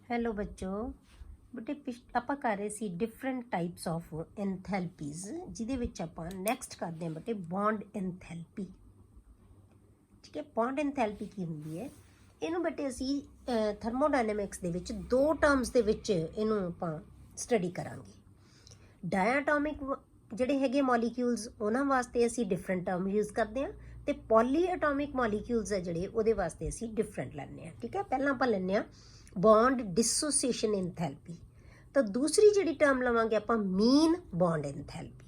Hello बच्चों बेटे ਆਪਾਂ ਕਰ ਰਹੇ ਸੀ डिफरेंट टाइप्स ऑफ एंथैल्पीज ਜਿਹਦੇ ਵਿੱਚ ਆਪਾਂ ਨੈਕਸਟ ਕਰਦੇ ਹਾਂ ਬੇਟੇ बॉन्ड एंथैल्पी। ठीक है, बॉन्ड एंथैल्पी ਕੀ ਹੁੰਦੀ ਹੈ ਇਹਨੂੰ ਬੇਟੇ ਅਸੀਂ ਥਰਮੋਡਾਇਨਾਮਿਕਸ ਦੇ ਵਿੱਚ ਦੋ ਟਰਮਸ ਦੇ ਵਿੱਚ ਇਹਨੂੰ ਆਪਾਂ ਸਟੱਡੀ ਕਰਾਂਗੇ। ਡਾਇਆਟੋਮਿਕ ਜਿਹੜੇ ਹੈਗੇ ਮੋਲੀਕਿਊਲਸ ਉਹਨਾਂ ਵਾਸਤੇ ਅਸੀਂ ਡਿਫਰੈਂਟ ਟਰਮ ਯੂਜ਼ ਕਰਦੇ ਹਾਂ ਤੇ ਪੋਲੀ ਐਟੋਮਿਕ ਮੋਲੀਕਿਊਲਸ ਹੈ ਜਿਹੜੇ ਉਹਦੇ ਵਾਸਤੇ ਅਸੀਂ ਡਿਫਰੈਂਟ ਲੈਂਦੇ ਹਾਂ। ठीक है, ਪਹਿਲਾਂ ਆਪਾਂ ਲੈਂਦੇ ਹਾਂ बॉन्ड डिसोसीएशन एंथैल्पी, तो दूसरी जी टर्म लवांगे आप mean bond enthalpy.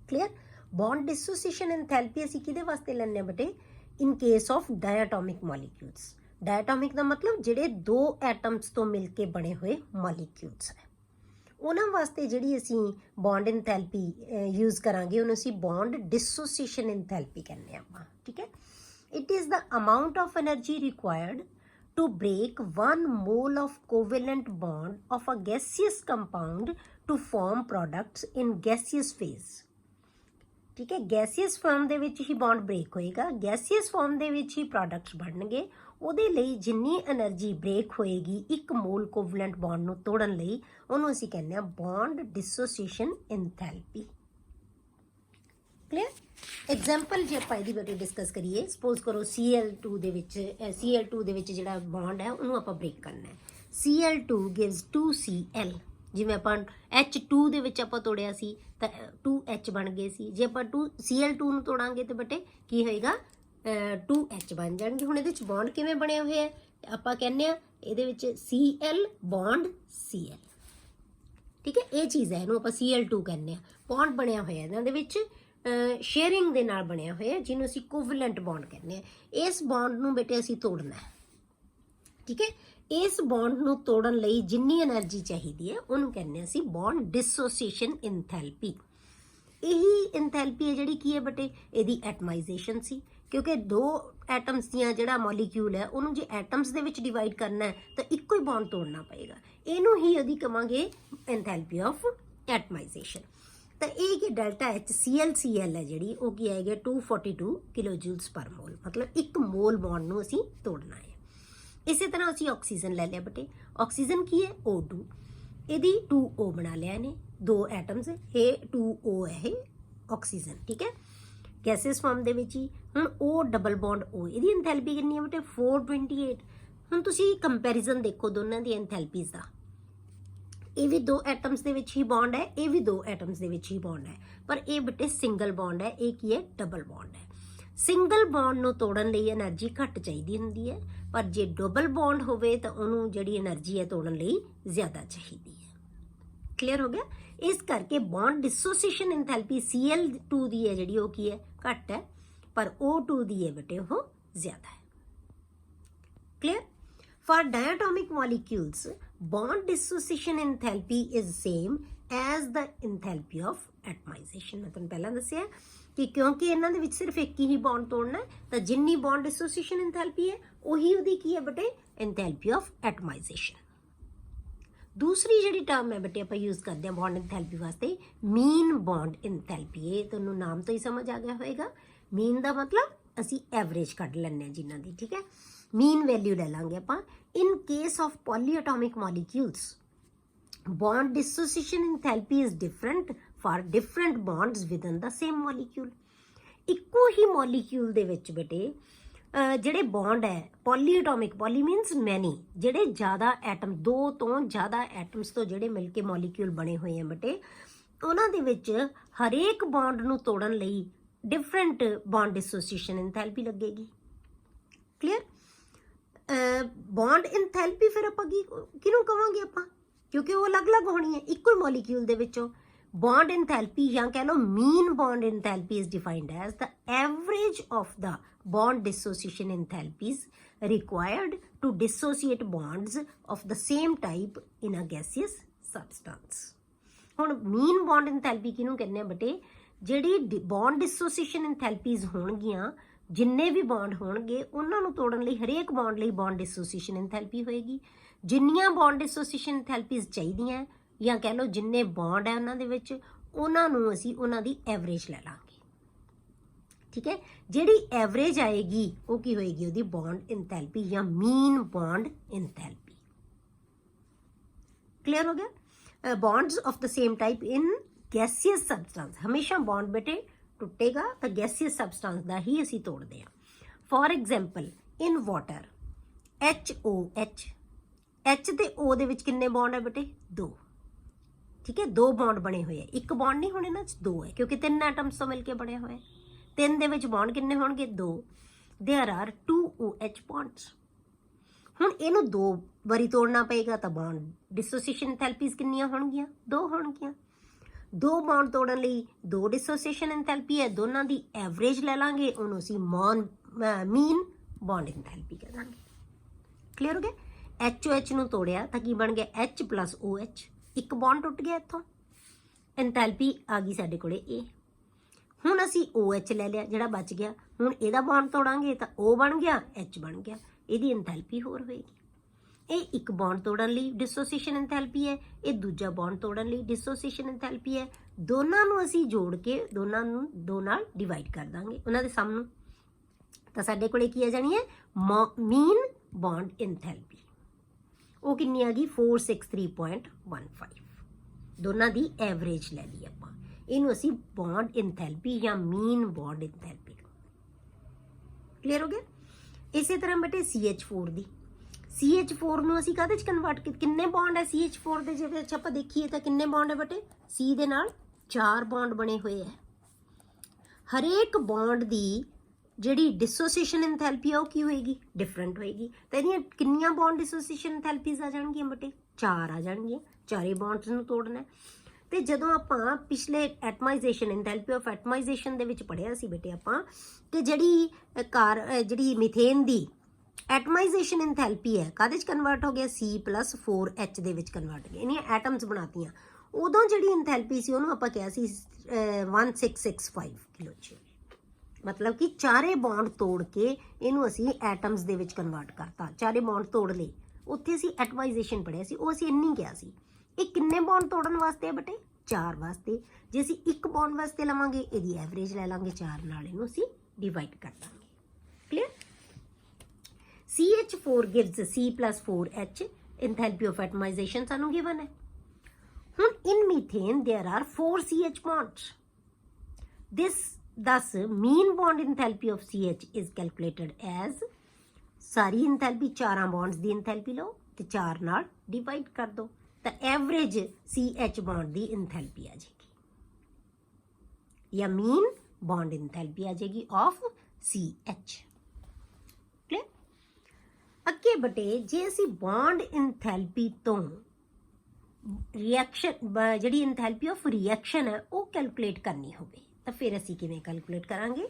Clear, bond dissociation enthalpy असी किहदे वास्ते लैंदे बेटे in case of diatomic molecules. Diatomic का मतलब जिहड़े दो एटम्स तो मिलके बने हुए मॉलिक्यूल्स है उन्हां वास्ते जिहड़ी असी बॉन्ड एंथैल्पी यूज़ करांगे उन्हें असी बॉन्ड डिसोसीएशन एंथैल्पी कहने आपां। ठीक है, it is the amount of energy required to break 1 mole of covalent bond of a gaseous compound to form products in gaseous phase। ठीक है, गैसीਅस फॉर्म ਦੇ ਵਿੱਚ ਹੀ ਬੌਂਡ ਬ੍ਰੇਕ ਹੋਏਗਾ, ਗੈਸੀਅਸ ਫਾਰਮ ਦੇ ਵਿੱਚ ਹੀ ਪ੍ਰੋਡਕਟਸ ਬਣਨਗੇ। ਉਹਦੇ ਲਈ ਜਿੰਨੀ એનર્ਜੀ ਬ੍ਰੇਕ ਹੋਏਗੀ ਇੱਕ ਮੋਲ ਕੋਵਲੈਂਟ ਬੌਂਡ ਨੂੰ ਤੋੜਨ ਲਈ ਉਹਨੂੰ ਅਸੀਂ ਕਹਿੰਦੇ ਆ ਬੌਂਡ ਡਿਸੋਸੀਏਸ਼ਨ ਐਂਥੈਲਪੀ। क्लियर, एग्जाम्पल जे आप ਇਹਦੀ ਬੇਟੇ डिस्कस करिए, सपोज करो Cl2 ਦੇ ਵਿੱਚ Cl2 ਦੇ ਵਿੱਚ ਜਿਹੜਾ ਬੌਂਡ ਹੈ ਉਹਨੂੰ ਆਪਾਂ ਬ੍ਰੇਕ ਕਰਨਾ ਹੈ। Cl2 gives 2Cl, ਜਿਵੇਂ ਆਪਾਂ H2 ਦੇ ਵਿੱਚ ਆਪਾਂ ਤੋੜਿਆ ਸੀ ਤਾਂ 2H ਬਣ ਗਏ ਸੀ। ਜੇ ਆਪਾਂ Cl2 ਨੂੰ ਤੋੜਾਂਗੇ ਤਾਂ ਬੇਟੇ ਕੀ ਹੋਏਗਾ 2H ਬਣ ਜਾਣਗੇ। ਹੁਣ ਇਹਦੇ ਵਿੱਚ ਬੌਂਡ ਕਿਵੇਂ ਬਣੇ ਹੋਏ ਹੈ ਆਪਾਂ ਕਹਿੰਦੇ ਆ ਇਹਦੇ ਵਿੱਚ Cl ਬੌਂਡ Cl। ਠੀਕ ਹੈ, ਇਹ ਚੀਜ਼ ਹੈ, ਇਹਨੂੰ ਆਪਾਂ Cl2 ਕਹਿੰਦੇ ਆ। ਬੌਂਡ ਬਣਿਆ ਹੋਇਆ ਇਹਨਾਂ ਦੇ ਵਿੱਚ शेयरिंग ਦੇ ਨਾਲ ਬਣਿਆ ਹੋਇਆ ਜਿਹਨੂੰ ਅਸੀਂ ਕੋਵਲੈਂਟ ਬੌਂਡ ਕਹਿੰਦੇ ਆ। ਇਸ ਬੌਂਡ ਨੂੰ ਬੇਟੇ ਅਸੀਂ ਤੋੜਨਾ ਹੈ। ਠੀਕ ਹੈ, ਇਸ ਬੌਂਡ ਨੂੰ ਤੋੜਨ ਲਈ ਜਿੰਨੀ એનર્ਜੀ ਚਾਹੀਦੀ ਹੈ ਉਹਨੂੰ ਕਹਿੰਦੇ ਅਸੀਂ ਬੌਂਡ ਡਿਸੋਸੀਏਸ਼ਨ ਐਂਥੈਲਪੀ। ਇਹੀ ਐਂਥੈਲਪੀ ਹੈ ਜਿਹੜੀ ਕੀ ਹੈ ਬੇਟੇ ਇਹਦੀ ਐਟਮਾਈਜ਼ੇਸ਼ਨ ਸੀ, ਕਿਉਂਕਿ ਦੋ ਐਟਮਸ ਦੀਆਂ ਜਿਹੜਾ ਮੋਲੀਕਿਊਲ ਹੈ ਉਹਨੂੰ ਜੇ ਐਟਮਸ ਦੇ ਵਿੱਚ ਡਿਵਾਈਡ ਕਰਨਾ ਹੈ ਤਾਂ ਇੱਕੋ ਹੀ ਬੌਂਡ ਤੋੜਨਾ ਪਏਗਾ। ਇਹਨੂੰ ਹੀ ਉਹਦੀ ਕਵਾਂਗੇ ਐਂਥੈਲਪੀ ਆਫ ਐਟਮਾਈਜ਼ੇਸ਼ਨ। तो ये डेल्टा H Cl है जी वो की है 242 किलो जूल्स पर मोल, मतलब एक मोल बॉन्ड में असी तोड़ना है। इस तरह असी ऑक्सीजन ले लिया बेटे, ऑक्सीजन की है O2, यदि 2O बना लिया ने दो एटम्स है, ये 2O है ऑक्सीजन। ठीक है, गैसेस फॉर्म दे विच ही हुण O डबल बॉन्ड O, इहदी एंथैल्पी कितनी है बेटे 428। हुण तुसी कंपैरिजन देखो दोनों दी एंथैल्पीज़ दा, ये भी दो atoms they which he bond है, ये भी दो atoms they which he bond है, पर ये बेटे सिंगल बॉन्ड है, ये की है डबल बॉन्ड है। सिंगल बॉन्ड नूं तोड़न लई एनर्जी घट चाहिदी हुंदी है, पर जे डबल बॉन्ड होवे तां उहनूं जिहड़ी एनर्जी है तोड़न लई ज़्यादा चाहिदी है। क्लीयर हो गया, इस करके बॉन्ड डिसोसीएशन एंथैल्पी Cl2 दी है जिहड़ी ओह की है घट है, पर O2 दी है बेटे ओह ज़्यादा है। Clear, for diatomic molecules bond dissociation enthalpy is same as the enthalpy of atomization। मैं तुहानूं पहलां दस्सिया कि क्योंकि इन्हां दे विच सिर्फ एक ही बॉन्ड तोड़ना है तां जिन्नी बॉन्ड डिसोसीएशन एंथैल्पी है उही उहदी की है बेटे एंथैल्पी ऑफ एटमाइजेशन। दूसरी जिहड़ी टर्म है बेटे आपां यूज़ करते हैं बॉन्ड एंथैल्पी वास्ते मीन बॉन्ड एंथैल्पी। ये तुहानूं नाम तो ही समझ आ गया होएगा, मीन दा मतलब असी एवरेज कढ लैंदे हां जिन्हां दी। ठीक है, मीन वैल्यू ले लांगे आपां। In case of polyatomic molecules bond dissociation enthalpy is different for different bonds with in the same molecule. इक्को ही मॉलिक्यूल दे विच बेटे ਜਿਹੜੇ बॉन्ड है पॉलीएटॉमिक, पॉली मीनस मैनी, ਜਿਹੜੇ ज़्यादा एटम दो तो ज़्यादा एटम्स तो ਜਿਹੜੇ मिल के मॉलिक्यूल बने हुए हैं बेटे ਉਹਨਾਂ ਦੇ ਵਿੱਚ ਹਰੇਕ बॉन्ड ਨੂੰ ਤੋੜਨ ਲਈ डिफरेंट बॉन्ड डिसोसीएशन एंथैल्पी लगेगी। क्लीयर, बॉन्ड एंथैल्पी फिर आपां किहनूं कवांगे आपां, क्योंकि वो अलग अलग होनी है इक्को ही मॉलिक्यूल दे विचों। बॉन्ड एंथैल्पी या कह लो mean bond enthalpy is defined as the average of the bond dissociation enthalpies required to dissociate bonds of the same type in a gaseous substance. हुण मीन बॉन्ड एंथैल्पी किहनूं कहने बेटे ਜਿਹੜੀ bond dissociation enthalpies होणगियां जिन्ने भी bond होणगे उन्हां नूं तोड़न लई हरेक बॉन्ड लई बॉन्ड डिसोसीएशन एंथैल्पी होएगी। जिन्नियां बॉन्ड डिसोसीएशन एंथैल्पीज चाहिदियां या कह लो जिन्ने बॉन्ड है उन्हां दे विच उन्हां नूं असीं उन्हां दी एवरेज ले लांगे। ठीक है, जिहड़ी एवरेज आएगी वो की होएगी उहदी बॉन्ड एंथैल्पी या मीन बॉन्ड एंथैल्पी। क्लियर हो गया। Bonds of the same type in gaseous substance, हमेशा बॉन्ड बेटे टुटेगा तो गैसियस सबसटेंस का ही असी तोड़ते हैं। For example in water HOH, H ते O दे विच किन्ने बॉन्ड है बेटे? 2, ठीक है, 2 बॉन्ड बने हुए हैं। एक बॉन्ड नहीं होने ना, 2 है क्योंकि 3 एटम्स तो मिलके बने हुए हैं। 3 दे विच बॉन्ड किन्ने होणगे? 2। There are 2 OH bonds. हुण इहनूं 2 वारी तोड़ना पेगा तो बॉन्ड डिसोसीएशन एंथैल्पीज किन्नियां होणगियां? 2 होणगियां। 2 बॉन्ड तोड़न लई 2 डिसोसीएशन एंथैल्पी है, दोनों की एवरेज ले लांगे, उन्होंने असीं मीन बॉन्ड एंथैल्पी कह दांगे। क्लियर हो गया। HOH नूं तोड़िया तो की बन गया H + OH, एक बॉन्ड टुट गया इत्थों, एंथैल्पी आ गई साडे कोले A। हुण असीं OH ले लिया जिहड़ा बच गया, हुण इहदा बॉन्ड तोड़ांगे तो O बन गया, H बन गया, इहदी एंथैल्पी होर होएगी। ये एक बॉन्ड तोड़न लई डिसोसीएशन एंथैल्पी है, ये दूजा बॉन्ड तोड़न लई डिसोसीएशन एंथैल्पी है। दोनों नूं असीं जोड़ के दोनों नूं 2 नाल डिवाइड कर दांगे उन्हां दे सम नूं, तो साडे कोले की आ जानी है मीन बॉन्ड एंथैल्पी। वो कितनी आ गई? 463.15। दोनों की एवरेज ले ली आपां, इहनूं असीं बॉन्ड एंथैल्पी या मीन बॉन्ड एंथैल्पी। क्लियर हो गया। इसे तरह बेटे CH4 दी, CH4 नूं असीं काहदे च कन्वर्ट किन्ने बॉन्ड है CH4 दे? जे विच आपां देखीए तो किन्ने बॉन्ड है बेटे? C दे नाल 4 बॉन्ड बने हुए है। हरेक बॉन्ड दी जिहड़ी डिसोसीएशन एंथैल्पी है वो की होएगी? डिफरेंट होएगी। तो इहदियां किन्नियां बॉन्ड डिसोसीएशन एंथैल्पीज आ जाणगियां बेटे? 4 आ जाणगियां। 4 बॉन्ड्स नूं तोड़ना है। तो जदों आपां पिछले एटमाइजेशन एंथैल्पी ऑफ एटमाइजेशन दे विच पढ़िया सी बेटे आपां कि जिहड़ी मीथेन दी एटमाइजेशन एंथैल्पी है काहदे च कन्वर्ट हो गया? C+4H दे विच कन्वर्ट हो गया, इहनियां एटम्स बनातियां। उदों जिहड़ी एंथैल्पी सी उहनूं आपां कहा सी 1665 किलो जी, मतलब कि 4 बॉन्ड तोड़ के इहनूं असीं एटम्स दे विच कन्वर्ट करता। 4 बॉन्ड तोड़ लए, उत्थे असीं एटमाइजेशन पढ़िया सी, वो असीं इन्नी किहा सी। ये किन्ने बॉन्ड तोड़न वास्ते है बेटे? 4 वास्ते। जे असीं एक बॉन्ड वास्ते लवांगे, इहदी एवरेज ले लांगे 4 नाल, इहनूं असीं डिवाइड कर Dange. Clear. CH4 gives C+4H, enthalpy of atomization सानू given है। हुण in methane there are 4 CH bonds. Thus mean bond enthalpy of CH is calculated as, सारी enthalpy 4 bonds दी enthalpy लो ते 4 नाल divide कर दो, तो एवरेज CH बॉन्ड दी enthalpy आ जाएगी, या mean bond enthalpy आ जाएगी of CH। अगे बटे जे असी बॉन्ड एंथैल्पी तो रिएक्शन जिहड़ी एंथैल्पी ऑफ रिएक्शन है वो कैलकुलेट करनी होवे तो फिर असी किवें कैलकुलेट करांगे?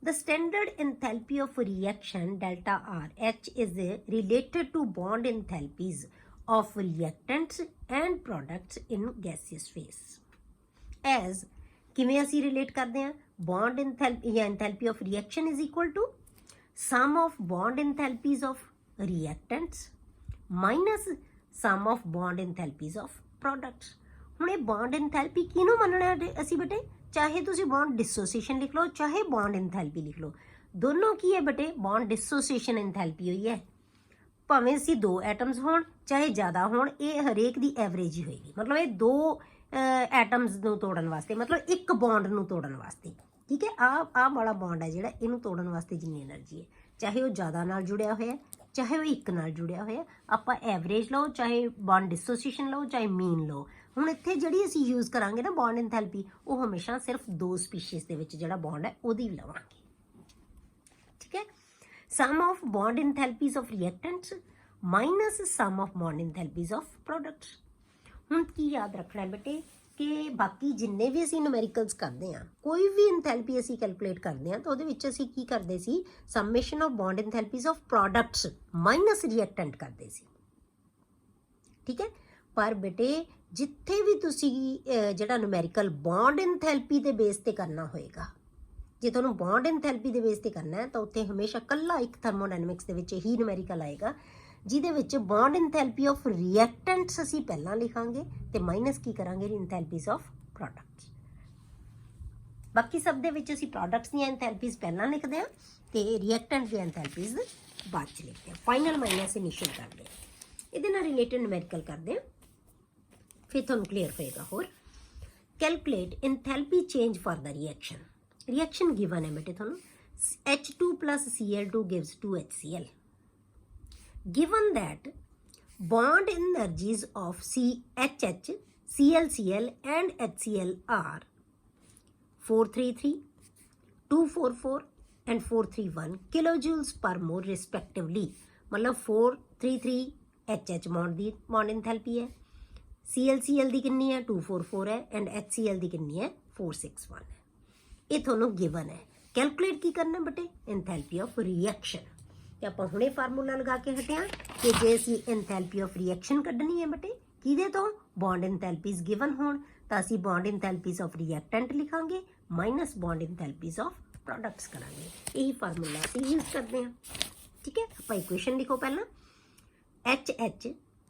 The standard enthalpy of reaction delta R H is related to bond enthalpies of reactants and products in gaseous phase. एज किवें असी रिलेट करते हैं? बॉन्ड एंथैल्पी या enthalpy of reaction is equal to sum of bond enthalpies of reactants minus sum of bond enthalpies of products। हुण ये bond enthalpy किहनूं मनना है असी बेटे? चाहे तुसी bond dissociation लिख लो चाहे bond enthalpy लिख लो, दोनों की है बेटे? bond dissociation enthalpy हुई है। भावें असी 2 एटम्स होण चाहे ज़्यादा होण, ये हरेक दी एवरेज ही होएगी। मतलब ये 2 एटम्स नूं तोड़न वास्ते, मतलब एक बॉन्ड नूं तोड़न वास्ते, ठीक है। आ वाला बॉन्ड है जिहड़ा इहनूं तोड़न वास्ते जिन्नी एनर्जी है, चाहे वो ज़्यादा नाल जुड़िया होया चाहे वो एक नाल जुड़िया होया, आपां एवरेज लो चाहे बॉन्ड डिसोसीएशन लो चाहे मीन लो। हुण इत्थे जिहड़ी असीं यूज़ करांगे ना बॉन्ड एंथैल्पी, वो हमेशा सिर्फ 2 स्पीशीज़ दे विच जिहड़ा बॉन्ड है उहदी लवांगे, ठीक है। Sum of bond enthalpies of reactants minus sum of bond enthalpies of products. हुण की याद रखना बेटे कि बाकी जिन्ने भी असीं न्यूमेरिकल्स करते हैं, कोई भी एंथैल्पी असीं कैलकुलेट करते हैं तो उहदे विच असीं की करते सी? Summation of bond enthalpies of products minus reactant करते सी, ठीक है। पर बेटे जिथे भी तुसीं जिहड़ा न्यूमेरिकल बॉन्ड एंथैल्पी दे बेस ते करना होएगा, जे तुहानूं बॉन्ड एंथैल्पी दे बेस ते करना है तो उत्थे हमेशा कल्ला एक थर्मोडायनेमिक्स दे विच ही न्यूमेरिकल आएगा जिहदे विच बॉन्ड एंथैल्पी ऑफ रिएक्टेंट्स असीं पहलां लिखांगे ते माइनस की करांगे एंथैल्पीज ऑफ प्रोडक्ट्स। बाकी सब दे विच असीं प्रोडक्ट्स दी एंथैल्पीज पहलां लिखदे हां ते रिएक्टेंट दी एंथैल्पीज बाद च लिखदे हां। फाइनल माइनस इनिशियल करदे हां, इहदे नाल रिलेटेड न्यूमेरिकल करदे हां। फिर तुहानूं क्लीयर होएगा। होर calculate enthalpy change for the reaction given है बेटे तुहानूं H2 plus Cl2 gives 2HCl. Given that bond energies of CHH, ClCl and HCl are 433, 244 and 431 kilojoules per mole respectively. मतलब 433 HH bond enthalpy है, ClCl ਦੀ कितनी है 244 है and HCl ਦੀ कितनी है 461 है। ये ਤੁਹਾਨੂੰ गिवन है। कैलकुलेट की करना बटे इंथैल्पी ऑफ रिएक्शन। तो आप हुणे फार्मूला लगा के हटे हाँ कि जे असी इंथैल्पी ऑफ रिएक्शन कढ़नी है बटे किहदे तो बॉन्ड इंथैल्पीज गिवन होण तो असी बॉन्ड इंथैल्पीज ऑफ रिएक्टेंट लिखांगे minus bond enthalpies of products करांगे। यही फार्मूला असी यूज करते हैं। ठीक है, आप इक्वेशन लिखो पहला HH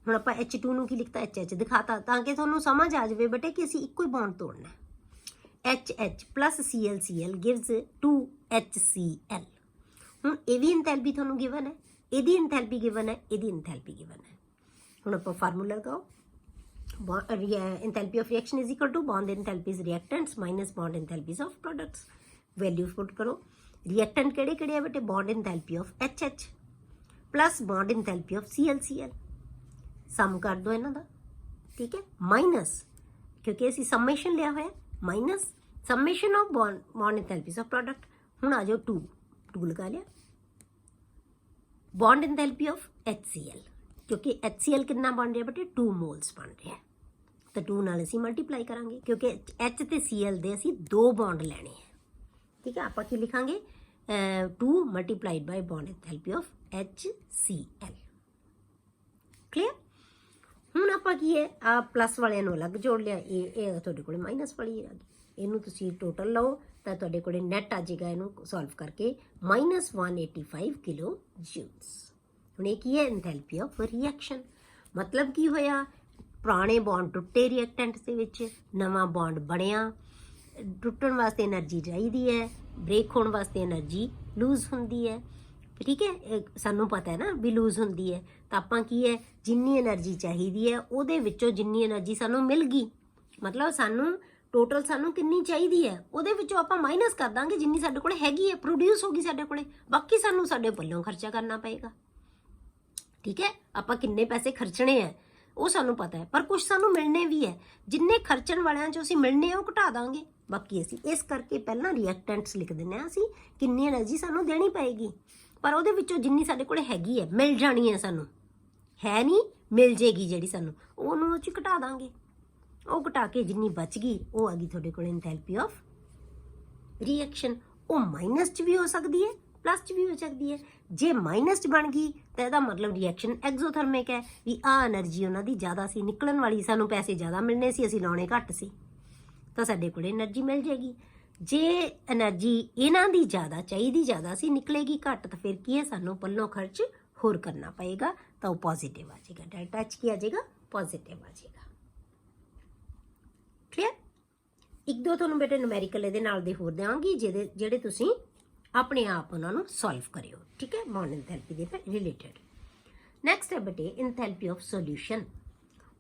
हुण आपां H2 नूं की लिखता HH दिखाता ताकि तुहानूं समझ आ जाए बटे कि असी इक्को ही बॉन्ड तोड़ना है। HH plus ClCl gives 2HCl। ਹੁਣ ਇਹ ਵੀ ਇੰਥੈਲਪੀ ਤੁਹਾਨੂੰ ਗਿਵਨ ਹੈ, ਇਹਦੀ ਇੰਥੈਲਪੀ ਗਿਵਨ ਹੈ, ਇਹਦੀ ਇੰਥੈਲਪੀ ਗਿਵਨ ਹੈ। ਹੁਣ ਆਪਾਂ ਫਾਰਮੂਲਾ ਲਗਾਓ enthalpy of reaction is equal to bond enthalpies reactants minus bond enthalpies of products. Value put करो। रिएक्टेंट केड़े केड़े है बेटे bond enthalpy of HH plus bond enthalpy of ClCl sum कर दो इन्हां दा। ठीक है, माइनस क्योंकि असीं सम्मेशन लिया होया minus summation of bond enthalpies of product. हुण आ जाओ 2 लगा लिया बॉन्ड इंथैल्पी ऑफ HCl क्योंकि HCl कितना बन रहा बेटे 2 मोल्स बन रहा है तो 2 नाल असीं मल्टीप्लाई करांगे क्योंकि H ते Cl दे असीं 2 बॉन्ड लेने हैं। ठीक है, आपां की लिखांगे 2 multiplied by bond enthalpy of HCl। Clear. ਹੁਣ ਆਪਾਂ ਕੀ ਹੈ ਆ ਪਲੱਸ ਵਾਲਿਆਂ ਨੂੰ ਅਲੱਗ ਜੋੜ ਲਿਆ, ਇਹ ਤੁਹਾਡੇ ਕੋਲ ਮਾਈਨਸ ਵਾਲੀ ਆ ਗਈ। ਇਹਨੂੰ ਤੁਸੀਂ ਟੋਟਲ ਲਓ ਤਾਂ ਤੁਹਾਡੇ ਕੋਲ ਨੈਟ ਆ ਜਾਏਗਾ ਇਹਨੂੰ ਸੋਲਵ ਕਰਕੇ -185 ਕਿਲੋ ਜੂਲਸ। ਹੁਣ ਇਹ ਕੀ ਹੈ ਇੰਥੈਲਪੀ ਆਫ ਰਿਐਕਸ਼ਨ। ਮਤਲਬ ਕੀ ਹੋਇਆ ਪੁਰਾਣੇ ਬੌਂਡ ਟੁੱਟੇ ਰਿਐਕਟੈਂਟ ਦੇ ਵਿੱਚ ਨਵਾਂ ਬੌਂਡ ਬਣਿਆ। ਟੁੱਟਣ ਵਾਸਤੇ એનર્ਜੀ ਚਾਹੀਦੀ ਹੈ, ਬ੍ਰੇਕ ਹੋਣ ਵਾਸਤੇ એનર્ਜੀ ਲੂਜ਼ ਹੁੰਦੀ ਹੈ। ठीक है, सानू पता है ना भी लूज होंदी है तो आपां की है जिन्नी एनर्जी चाहिदी है ਉਹਦੇ ਵਿੱਚੋਂ जिन्नी एनर्जी सानू मिल गई मतलब सानू टोटल सानू किन्नी चाहिदी है ਉਹਦੇ ਵਿੱਚੋਂ ਆਪਾਂ माइनस कर ਦਾਂਗੇ जिन्नी ਸਾਡੇ ਕੋਲ हैगी है प्रोड्यूस होगी ਸਾਡੇ ਕੋਲੇ बाकी सानू ਸਾਡੇ ਪੱਲੋਂ खर्चा करना पएगा। ठीक है, ਆਪਾਂ किन्ने पैसे खर्चने हैं ਉਹ ਸਾਨੂੰ पता है पर कुछ सानू मिलने भी है जिन्ने खर्चण वालिਆਂ ਚੋਂ ਅਸੀਂ मिलने ਉਹ घटा ਦਾਂਗੇ बाकी ਅਸੀਂ इस करके पहला रिएक्टेंट्स लिख दिंने आ ਅਸੀਂ किन्नी एनर्जी सानू देनी पएगी पर ਉਹਦੇ ਵਿੱਚੋਂ ਜਿੰਨੀ ਸਾਡੇ ਕੋਲ ਹੈਗੀ ਹੈ ਮਿਲ ਜਾਣੀ ਹੈ ਸਾਨੂੰ ਹੈ ਨਹੀਂ ਮਿਲ ਜੇਗੀ ਜਿਹੜੀ ਸਾਨੂੰ ਉਹਨੂੰ ਚ ਘਟਾ ਦਾਂਗੇ। ਉਹ ਘਟਾ ਕੇ ਜਿੰਨੀ ਬਚ ਗਈ ਉਹ ਆ ਗਈ ਤੁਹਾਡੇ ਕੋਲ ਇੰਥੈਲਪੀ ਆਫ ਰਿਐਕਸ਼ਨ। ਉਹ ਮਾਈਨਸ ਚ ਵੀ ਹੋ ਸਕਦੀ ਹੈ ਪਲੱਸ ਚ ਵੀ ਹੋ ਸਕਦੀ ਹੈ। ਜੇ ਮਾਈਨਸ ਚ ਬਣ ਗਈ ਤਾਂ ਇਹਦਾ ਮਤਲਬ ਰਿਐਕਸ਼ਨ ਐਗਜ਼ੋਥਰਮਿਕ ਹੈ ਵੀ ਆ એનર્ਜੀ ਉਹਨਾਂ ਦੀ ਜ਼ਿਆਦਾ ਸੀ ਨਿਕਲਣ ਵਾਲੀ ਸਾਨੂੰ ਪੈਸੇ ਜ਼ਿਆਦਾ ਮਿਲਣੇ ਸੀ ਅਸੀਂ ਲਾਉਣੇ ਘੱਟ ਸੀ ਤਾਂ ਸਾਡੇ ਕੋਲ એનર્ਜੀ ਮਿਲ ਜੇਗੀ। जे एनर्जी इन्हां दी ज़्यादा चाहिए ज़्यादा सी निकलेगी घट तो फिर की है सानू पल्लों खर्च होर करना पएगा तो वो पॉजिटिव आ जाएगा। डेल्टा एच की आ जाएगा पॉजिटिव आ जाएगा। क्लियर। एक दो तुहानू बेटे न्यूमेरिकल इहदे नाल दे होर देवांगी जेहड़े तुसीं अपने आप उन्हां नू सॉल्व करियो। ठीक है, बॉन्ड इंथैल्पी दे रिलेटेड। नैक्सट है बेटे इंथैल्पी ऑफ सोल्यूशन।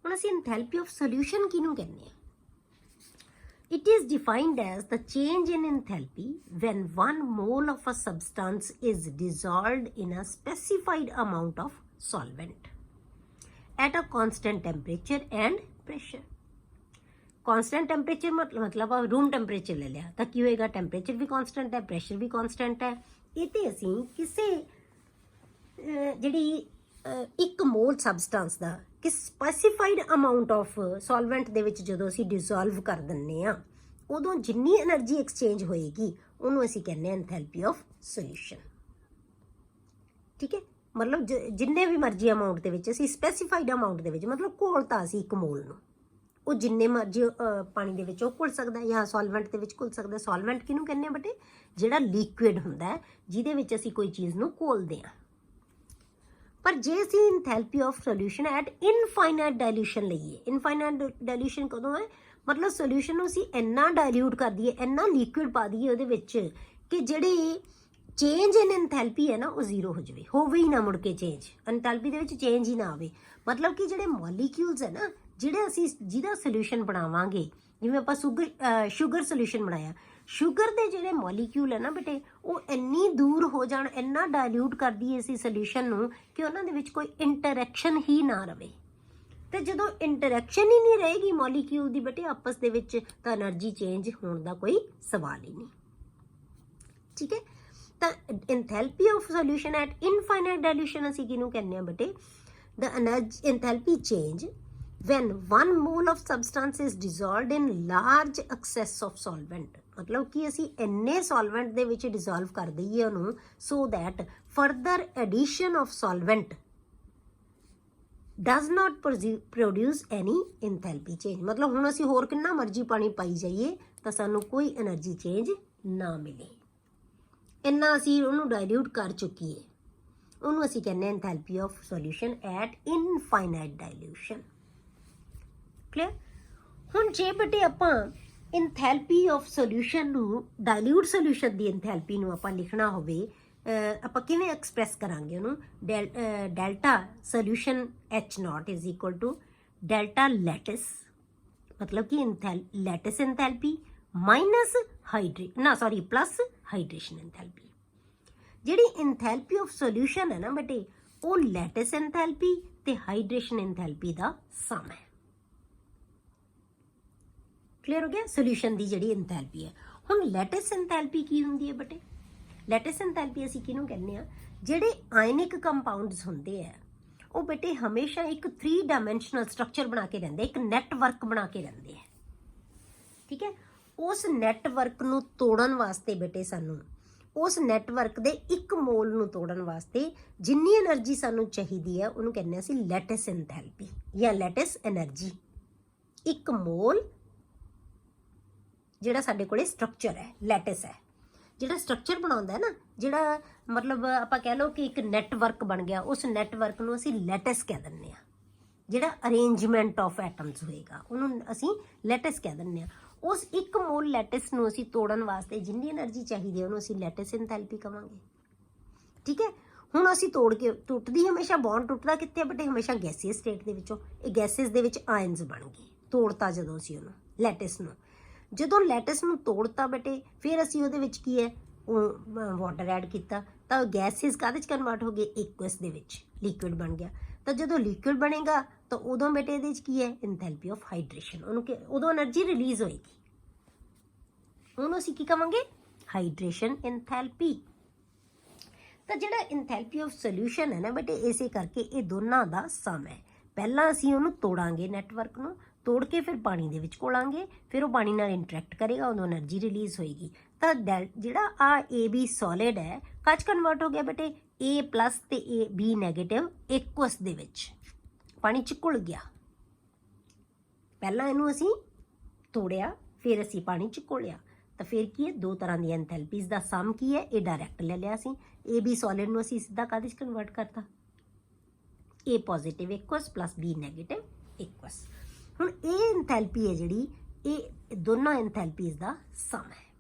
हुण असीं इंथैल्पी ऑफ सोल्यूशन किहनूं कहने आ। It is defined as the change in enthalpy when 1 mole of a substance is dissolved in a specified amount of solvent at a constant temperature and pressure. Constant temperature मतलब आप room temperature ले लिया तो की होएगा temperature भी constant है pressure भी कांस्टेंट है। ये असीं किसे जिहड़ी 1 मोल सबसटेंस का कि स्पैसीफाइड अमाउंट ऑफ सॉल्वेंट दे विच जदों असीं डिसोल्व कर दिंने आ उदों जिन्नी एनर्जी एक्सचेंज होएगी उहनूं असीं कहने आ एंथैल्पी ऑफ सोल्यूशन। ठीक है, मतलब जिन्ने भी मर्जी अमाउंट दे विच असीं स्पैसीफाइड अमाउंट दे विच मतलब घोलता असीं 1 मोल नूं ਉਹ ਜਿੰਨੇ ਮਰਜ਼ੀ ਪਾਣੀ ਦੇ ਵਿੱਚ ਉਹ ਘੁਲ ਸਕਦਾ ਜਾਂ ਸੋਲਵੈਂਟ ਦੇ ਵਿੱਚ ਘੁਲ ਸਕਦਾ। ਸੋਲਵੈਂਟ ਕਿਹਨੂੰ ਕਹਿੰਦੇ ਆ ਬੇਟੇ ਜਿਹੜਾ ਲਿਕੁਇਡ ਹੁੰਦਾ ਹੈ ਜਿਹਦੇ ਵਿੱਚ ਅਸੀਂ ਕੋਈ ਚੀਜ਼ ਨੂੰ ਘੋਲਦੇ ਹਾਂ। पर जे असी enthalpy of solution at infinite dilution लईए इनफाइनाइट डायल्यूशन कदों है मतलब सोल्यूशन असी इन्ना डायल्यूट कर दईए इन्ना लिक्विड पा दईए उहदे विच कि जिहड़ी चेंज इन इंथैल्पी है ना वो जीरो हो जाए होवे ही ना मुड़ के चेंज इंथैल्पी दे विच चेंज ही ना आवे मतलब कि जिहड़े मॉलीक्यूल्स है ना ਜਿਹੜੇ ਅਸੀਂ ਜਿਹਦਾ ਸੋਲੂਸ਼ਨ ਬਣਾਵਾਂਗੇ, ਜਿਵੇਂ ਆਪਾਂ ਸ਼ੂਗਰ ਸੋਲੂਸ਼ਨ ਬਣਾਇਆ, ਸ਼ੂਗਰ ਦੇ ਜਿਹੜੇ ਮੋਲੀਕਿਊਲ ਹੈ ਨਾ ਬੇਟੇ, ਉਹ ਇੰਨੀ ਦੂਰ ਹੋ ਜਾਣ, ਇੰਨਾ ਡਾਇਲੂਟ ਕਰ ਦਈਏ ਅਸੀਂ ਸੋਲੂਸ਼ਨ ਨੂੰ ਕਿ ਉਹਨਾਂ ਦੇ ਵਿੱਚ ਕੋਈ ਇੰਟਰੈਕਸ਼ਨ ਹੀ ਨਾ ਰਵੇ। ਤੇ ਜਦੋਂ ਇੰਟਰੈਕਸ਼ਨ ਹੀ ਨਹੀਂ ਰਹੇਗੀ ਮੋਲੀਕਿਊਲ ਦੀ ਬੇਟੇ ਆਪਸ ਦੇ ਵਿੱਚ, ਤਾਂ એનર્ਜੀ ਚੇਂਜ ਹੋਣ ਦਾ ਕੋਈ ਸਵਾਲ ਹੀ ਨਹੀਂ। ਠੀਕ ਹੈ, ਤਾਂ ਇੰਥੈਲਪੀ ਆਫ ਸੋਲੂਸ਼ਨ ਐਟ ਇਨਫਾਈਨਾਈਟ ਡਾਇਲੂਸ਼ਨ ਅਸੀਂ ਕਿਹਨੂੰ ਕਹਿੰਦੇ ਆ ਬੇਟੇ? the enthalpy change when 1 mole of substance is dissolved in large excess of solvent। ਮਤਲਬ ਕਿ ਅਸੀਂ ਇੰਨੇ solvent ਦੇ ਵਿੱਚ dissolve ਕਰ ਦਈਏ ਉਹਨੂੰ so that further addition of solvent does not produce any enthalpy change। ਮਤਲਬ ਹੁਣ ਅਸੀਂ ਹੋਰ ਕਿੰਨਾ ਮਰਜ਼ੀ ਪਾਣੀ ਪਾਈ ਜਾਈਏ ਤਾਂ ਸਾਨੂੰ ਕੋਈ એનર્ਜੀ ਚੇਂਜ ਨਾ ਮਿਲੇ, ਇੰਨਾ ਅਸੀਂ ਉਹਨੂੰ ਡਾਇਲੂਟ ਕਰ ਚੁੱਕੀਏ, ਉਹਨੂੰ ਅਸੀਂ ਕਹਿੰਦੇ ਹਾਂ enthalpy of solution at infinite dilution. Clear? ਹੁਣ ਜੇ ਬੇਟੇ ਆਪਾਂ ਐਂਥੈਲਪੀ ਆਫ ਸੋਲੂਸ਼ਨ ਨੂੰ, ਡਾਇਲੂਟ ਸੋਲੂਸ਼ਨ ਦੀ ਐਂਥੈਲਪੀ ਨੂੰ ਆਪਾਂ ਲਿਖਣਾ ਹੋਵੇ, ਆਪਾਂ ਕਿਵੇਂ ਐਕਸਪ੍ਰੈਸ ਕਰਾਂਗੇ ਉਹਨੂੰ? Delta solution H0 is equal to delta lattice, ਮਤਲਬ ਕਿ lattice enthalpy minus plus hydration enthalpy. ਜਿਹੜੀ ਐਂਥੈਲਪੀ ਆਫ ਸੋਲੂਸ਼ਨ ਹੈ ਨਾ ਬੇਟੇ, ਉਹ ਲੈਟਿਸ ਐਂਥੈਲਪੀ ਤੇ ਹਾਈਡਰੇਸ਼ਨ ਐਂਥੈਲਪੀ ਦਾ ਸਮ ਹੈ। ਕਲੀਅਰ ਹੋ ਗਿਆ? ਸੋਲੂਸ਼ਨ ਦੀ ਜਿਹੜੀ ਐਂਥੈਲਪੀ ਹੈ। ਹੁਣ ਲੈਟਿਸ ਐਂਥੈਲਪੀ ਕੀ ਹੁੰਦੀ ਹੈ ਬੇਟੇ? ਲੈਟਿਸ ਐਂਥੈਲਪੀ ਅਸੀਂ ਕਿਹਨੂੰ ਕਹਿੰਦੇ ਆ? ਜਿਹੜੇ ਆਇਨਿਕ ਕੰਪਾਊਂਡਸ ਹੁੰਦੇ ਆ ਉਹ ਬੇਟੇ ਹਮੇਸ਼ਾ ਇੱਕ 3 ਡਾਇਮੈਂਸ਼ਨਲ ਸਟਰਕਚਰ ਬਣਾ ਕੇ ਰਹਿੰਦੇ, ਇੱਕ ਨੈਟਵਰਕ ਬਣਾ ਕੇ ਰਹਿੰਦੇ ਆ। ਠੀਕ ਹੈ, ਉਸ ਨੈਟਵਰਕ ਨੂੰ ਤੋੜਨ ਵਾਸਤੇ ਬੇਟੇ ਸਾਨੂੰ, ਉਸ ਨੈਟਵਰਕ ਦੇ ਇੱਕ ਮੋਲ ਨੂੰ ਤੋੜਨ ਵਾਸਤੇ ਜਿੰਨੀ એનર્ਜੀ ਸਾਨੂੰ ਚਾਹੀਦੀ ਹੈ ਉਹਨੂੰ ਕਹਿੰਦੇ ਅਸੀਂ ਲੈਟਿਸ ਐਂਥੈਲਪੀ ਜਾਂ ਲੈਟਿਸ એનર્ਜੀ। ਇੱਕ ਮੋਲ ਜਿਹੜਾ ਸਾਡੇ ਕੋਲੇ ਸਟਰਕਚਰ ਹੈ, ਲੈਟਿਸ ਹੈ, ਜਿਹੜਾ ਸਟਰਕਚਰ ਬਣਾਉਂਦਾ ਹੈ ਨਾ, ਜਿਹੜਾ ਮਤਲਬ ਆਪਾਂ ਕਹਿ ਲਓ ਕਿ ਇੱਕ ਨੈਟਵਰਕ ਬਣ ਗਿਆ, ਉਸ ਨੈਟਵਰਕ ਨੂੰ ਅਸੀਂ ਲੈਟਿਸ ਕਹਿ ਦਿੰਦੇ ਹਾਂ। ਜਿਹੜਾ ਅਰੇਂਜਮੈਂਟ ਆਫ ਐਟਮਸ ਹੋਏਗਾ ਉਹਨੂੰ ਅਸੀਂ ਲੈਟਿਸ ਕਹਿ ਦਿੰਦੇ ਹਾਂ। ਉਸ ਇੱਕ ਮੋਲ ਲੈਟਿਸ ਨੂੰ ਅਸੀਂ ਤੋੜਨ ਵਾਸਤੇ ਜਿੰਨੀ એનર્ਜੀ ਚਾਹੀਦੀ ਹੈ ਉਹਨੂੰ ਅਸੀਂ ਲੈਟਿਸ ਐਂਥੈਲਪੀ ਕਵਾਂਗੇ। ਠੀਕ ਹੈ, ਹੁਣ ਅਸੀਂ ਤੋੜ ਕੇ, ਟੁੱਟਦੀ ਹਮੇਸ਼ਾ, ਬੌਂਡ ਟੁੱਟਦਾ ਕਿੱਥੇ ਬੇਟੇ? ਹਮੇਸ਼ਾ ਗੈਸੀਅਸ ਸਟੇਟ ਦੇ ਵਿੱਚੋਂ। ਇਹ ਗੈਸਿਸ ਦੇ ਵਿੱਚ ਆਇਨਸ ਬਣ ਗਏ, ਤੋੜਤਾ ਜਦੋਂ ਅਸੀਂ ਉਹਨੂੰ, ਲੈਟਿਸ ਨੂੰ। ਜਦੋਂ ਲੈਟਿਸ ਨੂੰ ਤੋੜਤਾ ਬੇਟੇ, ਫਿਰ ਅਸੀਂ ਉਹਦੇ ਵਿੱਚ ਕੀ ਹੈ, ਉਹ ਵਾਟਰ ਐਡ ਕੀਤਾ, ਤਾਂ ਗੈਸਿਸ ਕਾਹਦੇ 'ਚ ਕਨਵਰਟ ਹੋ ਗਏ? ਇਕੁਅਸ ਦੇ ਵਿੱਚ, ਲਿਕੁਇਡ ਬਣ ਗਿਆ। ਤਾਂ ਜਦੋਂ ਲਿਕੁਇਡ ਬਣੇਗਾ ਤਾਂ ਉਦੋਂ ਬੇਟੇ ਇਹਦੇ 'ਚ ਕੀ ਹੈ? Enthalpy of hydration. ਉਹਨੂੰ ਉਦੋਂ એનર્ਜੀ ਰਿਲੀਜ਼ ਹੋਏਗੀ, ਉਹਨੂੰ ਅਸੀਂ ਕੀ ਕਵਾਂਗੇ? ਹਾਈਡਰੇਸ਼ਨ ਐਂਥੈਲਪੀ। ਤਾਂ ਜਿਹੜਾ ਐਂਥੈਲਪੀ ਆਫ ਸੋਲੂਸ਼ਨ ਹੈ ਨਾ ਬੇਟੇ, ਇਸੇ ਕਰਕੇ ਇਹ ਦੋਨਾਂ ਦਾ ਸਮ ਹੈ। ਪਹਿਲਾਂ ਅਸੀਂ ਉਹਨੂੰ ਤੋੜਾਂਗੇ, ਨੈਟਵਰਕ ਨੂੰ ਤੋੜ ਕੇ ਫਿਰ ਪਾਣੀ ਦੇ ਵਿੱਚ ਘੋਲਾਂਗੇ, ਫਿਰ ਉਹ ਪਾਣੀ ਨਾਲ ਇੰਟਰੈਕਟ ਕਰੇਗਾ, ਉਦੋਂ એનર્ਜੀ ਰਿਲੀਜ਼ ਹੋਏਗੀ। ਤਾਂ ਜਿਹੜਾ ਆ AB ਸੋਲਿਡ ਹੈ, ਕੱਚ ਕਨਵਰਟ ਹੋ ਗਿਆ ਬੇਟੇ A ਪਲੱਸ ਤੇ B ਨੈਗੇਟਿਵ ਇਕੁਅਸ ਦੇ ਵਿੱਚ, ਪਾਣੀ 'ਚ ਘੁਲ ਗਿਆ। ਪਹਿਲਾਂ ਇਹਨੂੰ ਅਸੀਂ ਤੋੜਿਆ, ਫਿਰ ਅਸੀਂ ਪਾਣੀ 'ਚ ਘੋਲਿਆ, ਤਾਂ ਫਿਰ ਕੀ ਹੈ? ਦੋ ਤਰ੍ਹਾਂ ਦੀਆਂ ਐਂਥੈਲਪੀਜ਼ ਦਾ ਸਮ ਕੀ ਹੈ? ਇਹ ਡਾਇਰੈਕਟ ਲੈ ਲਿਆ ਅਸੀਂ। AB ਸੋਲਿਡ ਨੂੰ ਅਸੀਂ ਸਿੱਧਾ ਕਾਹਦੇ 'ਚ ਕਨਵਰਟ ਕਰਤਾ? A positive aqueous plus B negative aqueous. ਹੁਣ ਇਹ ਐਂਥੈਲਪੀ ਹੈ ਜਿਹੜੀ, ਇਹ ਦੋਨਾਂ ਐਂਥੈਲਪੀਜ਼ ਦਾ ਸਮ ਹੈ।